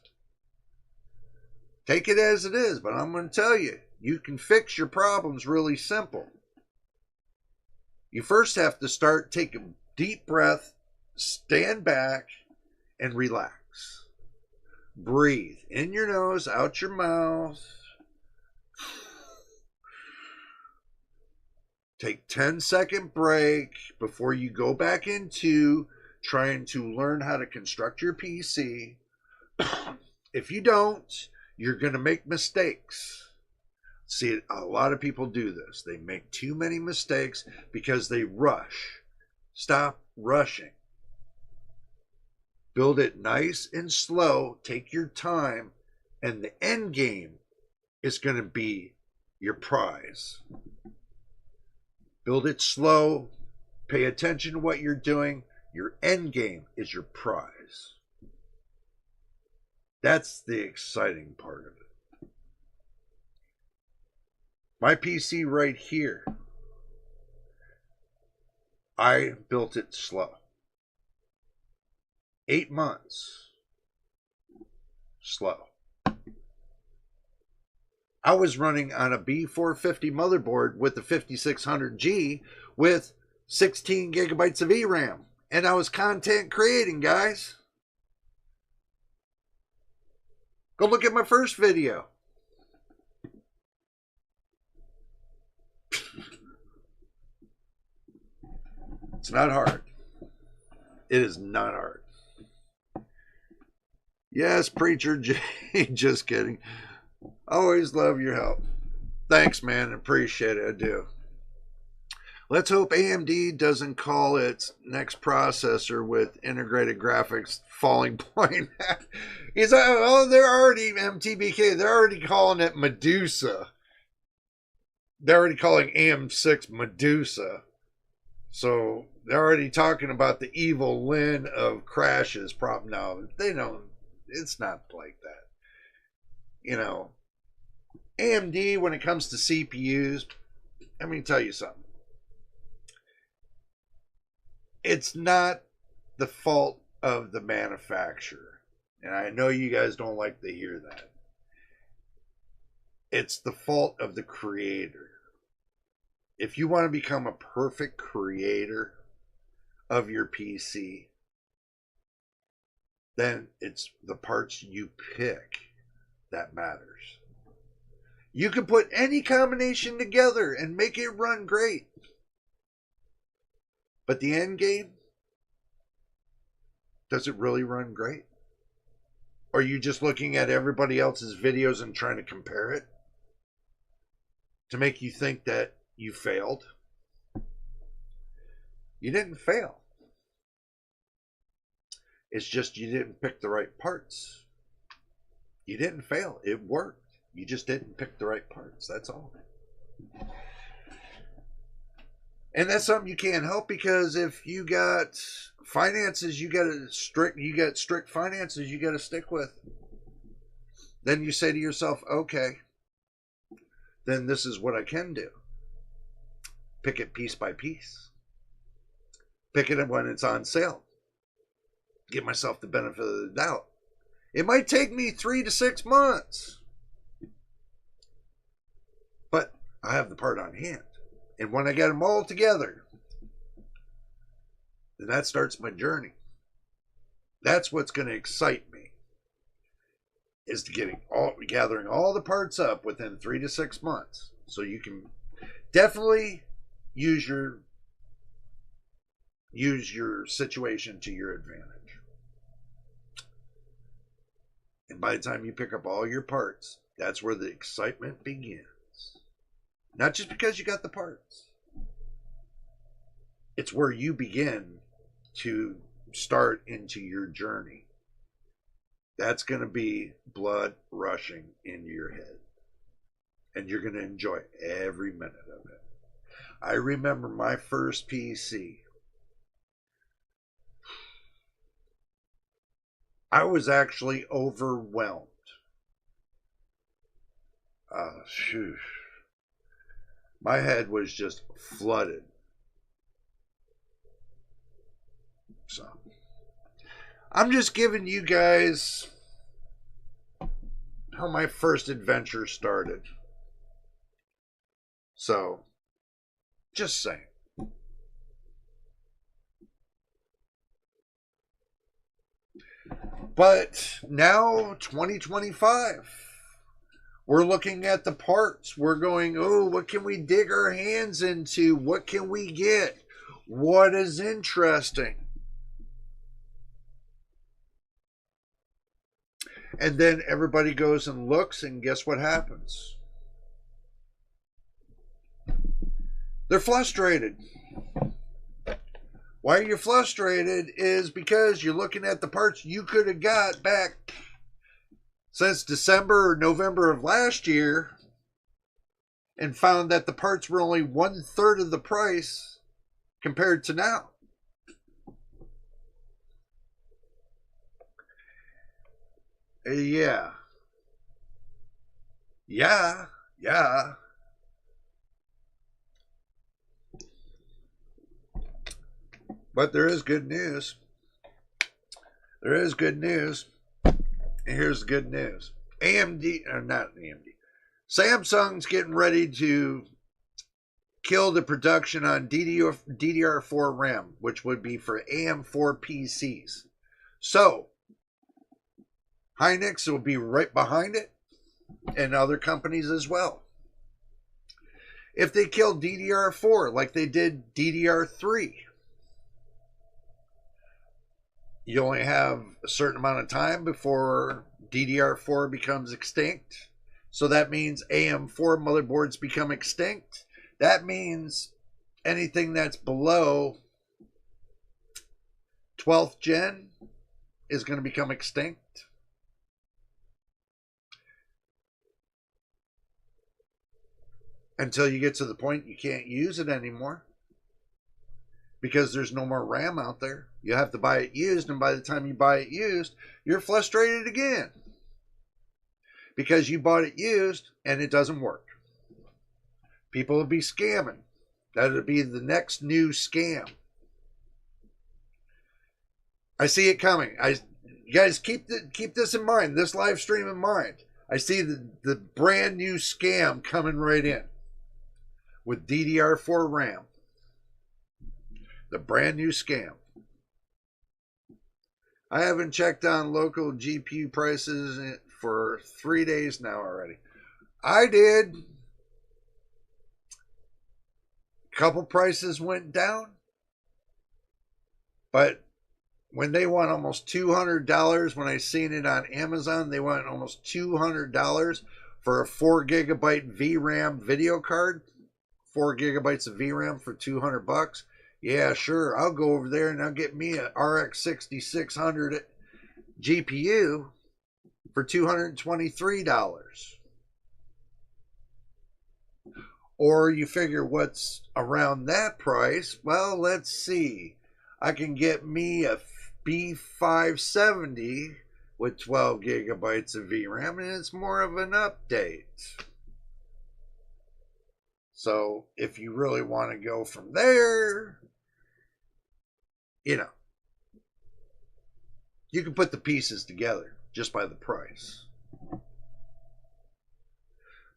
Take it as it is, but I'm going to tell you, you can fix your problems really simple. You first have to start taking a deep breath, stand back, and relax. Breathe in your nose, out your mouth. Take 10-second break before you go back into trying to learn how to construct your PC. If you don't, you're going to make mistakes. See, a lot of people do this. They make too many mistakes because they rush. Stop rushing. Build it nice and slow. Take your time. And the end game is going to be your prize. Build it slow. Pay attention to what you're doing. Your end game is your prize. That's the exciting part of it. My PC right here. I built it slow. 8 months. Slow. I was running on a B450 motherboard with the 5600G with 16 gigabytes of VRAM. And I was content creating, guys. Go look at my first video. It's not hard. It is not hard. Yes, Preacher J. Just kidding. Always love your help. Thanks, man. Appreciate it. I do. Let's hope AMD doesn't call its next processor with integrated graphics falling point. He's like, oh, they're already MTBK. They're already calling it Medusa. They're already calling AM6 Medusa. So they're already talking about the evil Lynn of crashes. No, they don't. It's not like that. You know, AMD, when it comes to CPUs, let me tell you something. It's not the fault of the manufacturer. And I know you guys don't like to hear that. It's the fault of the creator. If you want to become a perfect creator of your PC, then it's the parts you pick that matters. You can put any combination together and make it run great. But the end game, does it really run great? Or are you just looking at everybody else's videos and trying to compare it to make you think that you failed? You didn't fail. It's just you didn't pick the right parts. You didn't fail. It worked. You just didn't pick the right parts. That's all. And that's something you can't help, because if you got finances, you got strict finances you got to stick with. Then you say to yourself, okay, then this is what I can do. Pick it piece by piece. Pick it when it's on sale. Give myself the benefit of the doubt. It might take me 3 to 6 months, but I have the part on hand. And when I get them all together, then that starts my journey. That's what's going to excite me, is to gathering all the parts up within 3 to 6 months, so you can definitely use your situation to your advantage. And by the time you pick up all your parts, that's where the excitement begins. Not just because you got the parts. It's where you begin to start into your journey. That's going to be blood rushing in your head. And you're going to enjoy every minute of it. I remember my first PC. I was actually overwhelmed. My head was just flooded. So, I'm just giving you guys how my first adventure started. So, just saying. But now, 2025, we're looking at the parts. We're going, oh, what can we dig our hands into? What can we get? What is interesting? And then everybody goes and looks, and guess what happens? They're frustrated. Why are you frustrated? Is because you're looking at the parts you could have got back since December or November of last year and found that the parts were only 1/3 of the price compared to now. Yeah. But there is good news. There is good news. And here's the good news. AMD, or not AMD, Samsung's getting ready to kill the production on DDR4 RAM, which would be for AM4 PCs. So, Hynix will be right behind it, and other companies as well. If they kill DDR4 like they did DDR3, you only have a certain amount of time before DDR4 becomes extinct. So that means AM4 motherboards become extinct. That means anything that's below 12th gen is going to become extinct. Until you get to the point you can't use it anymore. Because there's no more RAM out there. You have to buy it used, and by the time you buy it used, you're frustrated again. Because you bought it used, and it doesn't work. People will be scamming. That'll be the next new scam. I see it coming. You guys keep this in mind, this live stream in mind. I see the brand new scam coming right in. With DDR4 RAM. The brand new scam. I haven't checked on local GPU prices for 3 days now already. I did. A couple prices went down. But when they went almost $200, when I seen it on Amazon, they went almost $200 for a 4 gigabyte VRAM video card. 4 gigabytes of VRAM for $200. Yeah, sure. I'll go over there and I'll get me a RX 6600 GPU for $223. Or you figure what's around that price? Well, let's see. I can get me a B570 with 12 gigabytes of VRAM, and it's more of an update. So if you really want to go from there, you know, you can put the pieces together just by the price.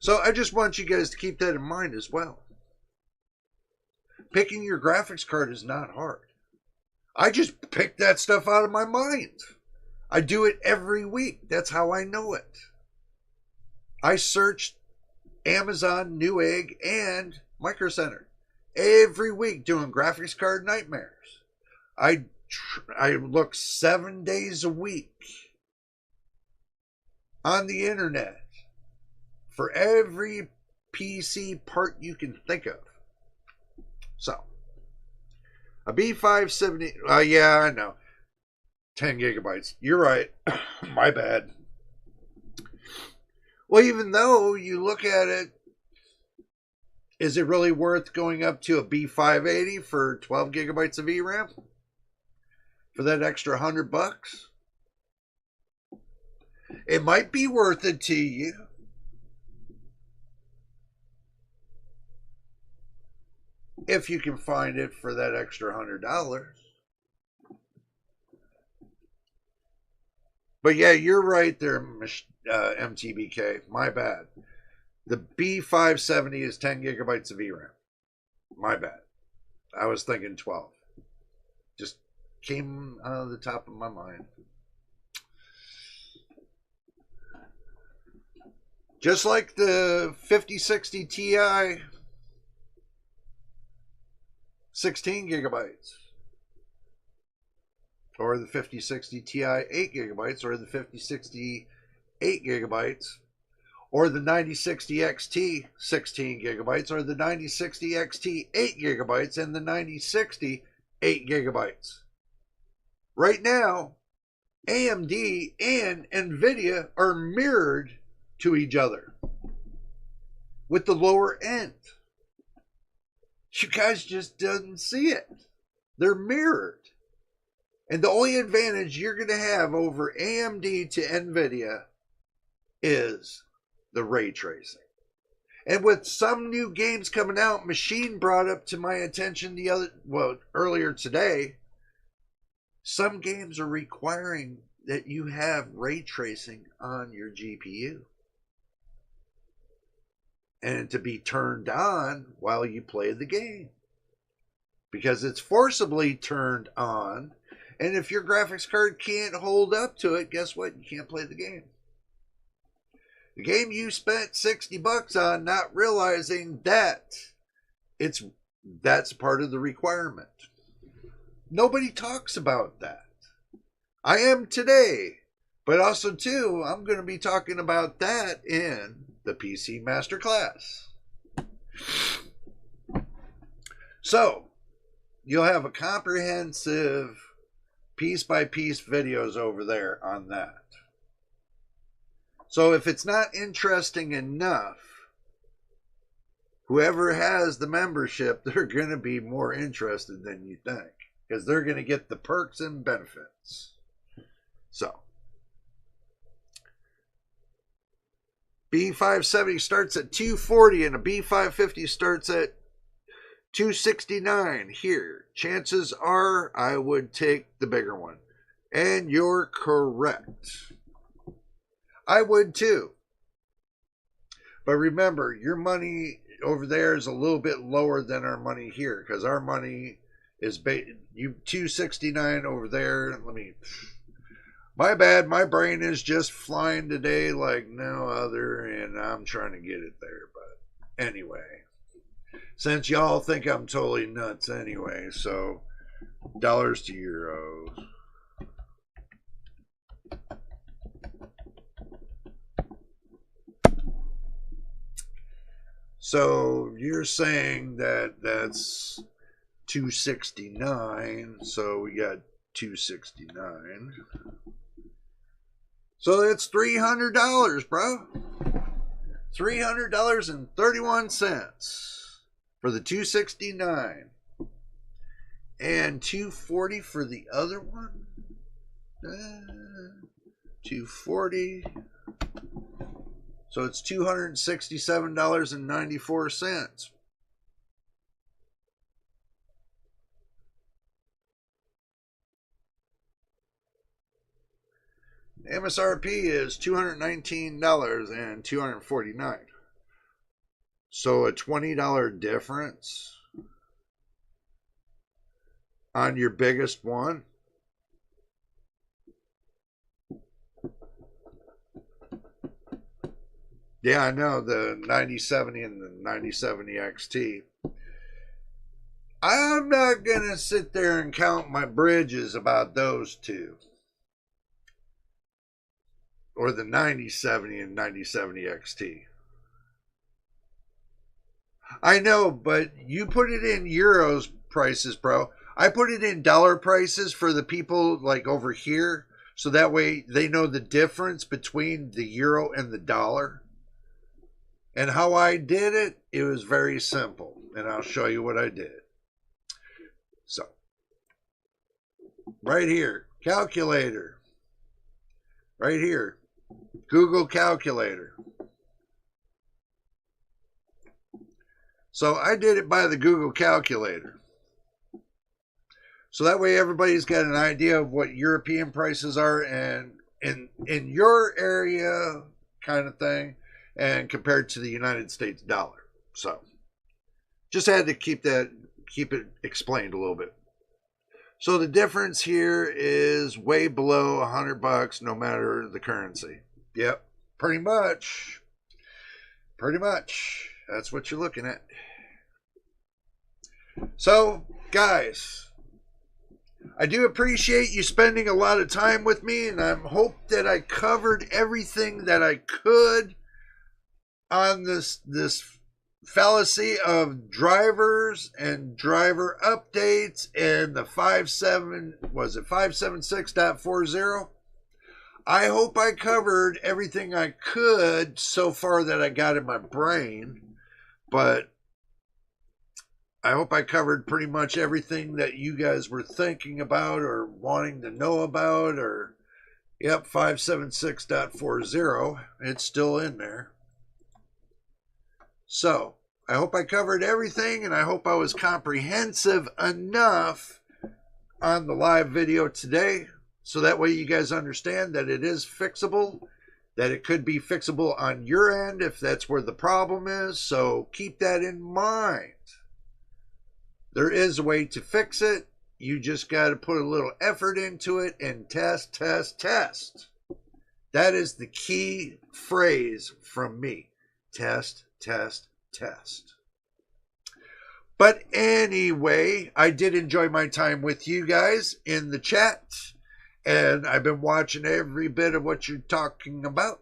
So I just want you guys to keep that in mind as well. Picking your graphics card is not hard. I just picked that stuff out of my mind. I do it every week. That's how I know it. I searched Amazon, Newegg, and Micro Center every week doing graphics card nightmares. I look 7 days a week on the internet for every PC part you can think of. So, a B570, yeah, I know, 10 gigabytes. You're right. My bad. Well, even though you look at it, is it really worth going up to a B580 for 12 gigabytes of VRAM? For that extra $100? It might be worth it to you. If you can find it for that extra $100. But yeah, you're right there, MTBK. My bad. The B570 is 10 gigabytes of VRAM. My bad. I was thinking 12. Just came out of the top of my mind. Just like the 5060 Ti, 16 gigabytes. Or the 5060 Ti 8 gigabytes, or the 5060 8 gigabytes, or the 9060 XT 16 gigabytes, or the 9060 XT 8 gigabytes, and the 9060 8 gigabytes. Right now, AMD and NVIDIA are mirrored to each other with the lower end. You guys just didn't see it. They're mirrored. And the only advantage you're going to have over AMD to NVIDIA is the ray tracing. And with some new games coming out, Machine brought up to my attention earlier today, Some games are requiring that you have ray tracing on your GPU and to be turned on while you play the game, because it's forcibly turned on. And if your graphics card can't hold up to it, guess what? You can't play the game. The game you spent $60 on, not realizing that that's part of the requirement. Nobody talks about that. I am today, but also too, I'm going to be talking about that in the PC Masterclass. So, you'll have a comprehensive piece-by-piece videos over there on that. So if it's not interesting enough, whoever has the membership, they're going to be more interested than you think, because they're going to get the perks and benefits. So, B570 starts at $240 and a B550 starts at $269 here. Chances are I would take the bigger one. And you're correct. I would too. But remember, your money over there is a little bit lower than our money here, because our money is $269 over there. My bad, my brain is just flying today like no other, and I'm trying to get it there. But anyway, since y'all think I'm totally nuts anyway, so dollars to euros. So you're saying that that's $269, so we got $269. So that's $300, bro. $300.31 for the $269. And $240 for the other one. $240. So it's $267.94. MSRP is $219.249. So a $20 difference on your biggest one. Yeah, I know, the 9070 and the 9070 XT. I'm not going to sit there and count my bridges about those two. Or the 9070 and 9070 XT. I know, but you put it in euros prices, bro. I put it in dollar prices for the people like over here, so that way they know the difference between the euro and the dollar. And how I did it, it was very simple, and I'll show you what I did. So, right here, calculator. Right here, Google Calculator. So I did it by the Google Calculator. So that way everybody's got an idea of what European prices are and in your area kind of thing, and compared to the United States dollar. So just had to keep it explained a little bit. So the difference here is way below $100 no matter the currency. Yep, pretty much. Pretty much. That's what you're looking at. So, guys, I do appreciate you spending a lot of time with me, and I hope that I covered everything that I could on this fallacy of drivers and driver updates and the 576.40. I hope I covered everything I could so far that I got in my brain, but I hope I covered pretty much everything that you guys were thinking about or wanting to know about. Or yep, 576.40, it's still in there. So, I hope I covered everything, and I hope I was comprehensive enough on the live video today, so that way you guys understand that it is fixable, that it could be fixable on your end if that's where the problem is. So keep that in mind. There is a way to fix it. You just got to put a little effort into it and test, test, test. That is the key phrase from me. Test, test, test. But anyway, I did enjoy my time with you guys in the chat. And I've been watching every bit of what you're talking about.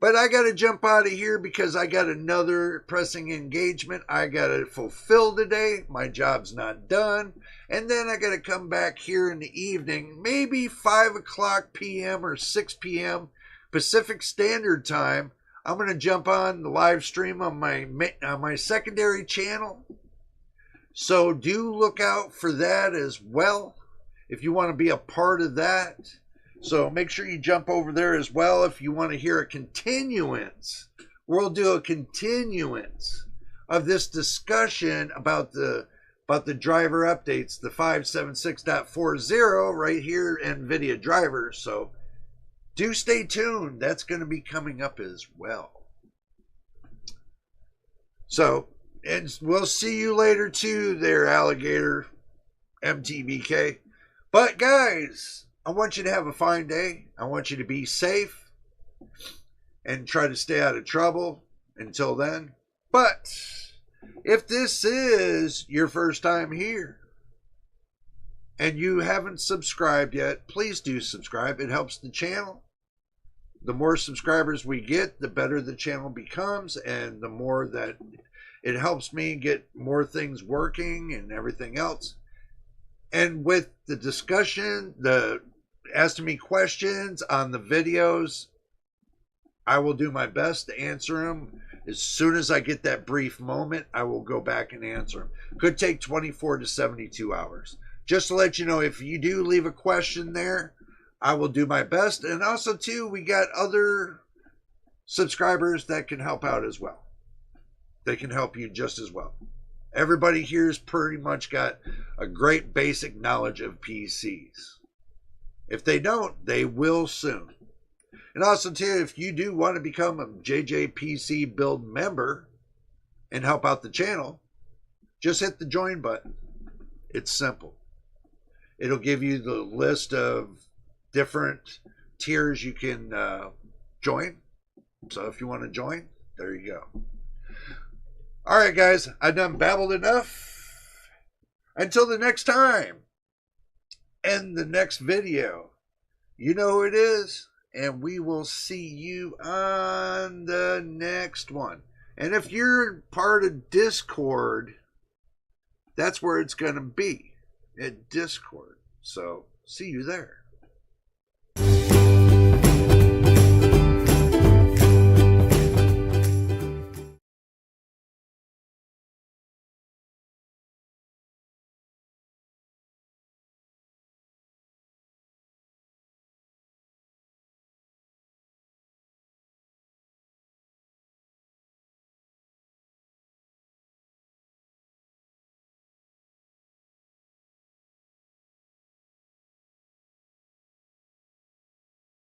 But I got to jump out of here because I got another pressing engagement I got to fulfill today. My job's not done. And then I got to come back here in the evening, maybe 5 o'clock p.m. or 6 p.m. Pacific Standard Time. I'm going to jump on the live stream on my secondary channel. So do look out for that as well if you want to be a part of that. So make sure you jump over there as well if you want to hear a continuance. We'll do a continuance of this discussion about the driver updates, the 576.40 right here, NVIDIA drivers. So do stay tuned. That's going to be coming up as well. So, and we'll see you later too there, Alligator MTBK. But guys, I want you to have a fine day. I want you to be safe and try to stay out of trouble until then. But if this is your first time here and you haven't subscribed yet, please do subscribe. It helps the channel. The more subscribers we get, the better the channel becomes, and the more that it helps me get more things working and everything else. And with the discussion, the asking me questions on the videos, I will do my best to answer them. As soon as I get that brief moment, I will go back and answer them. Could take 24 to 72 hours. Just to let you know, if you do leave a question there, I will do my best. And also, too, we got other subscribers that can help out as well. They can help you just as well. Everybody here's pretty much got a great basic knowledge of PCs. If they don't, they will soon. And also, too, if you do want to become a JJPC Build member and help out the channel, just hit the join button. It's simple. It'll give you the list of different tiers you can join. So if you want to join, there you go. All right, guys, I've done babbled enough. Until the next time and the next video, you know who it is, and we will see you on the next one. And if you're part of Discord, that's where it's going to be, at Discord. So see you there.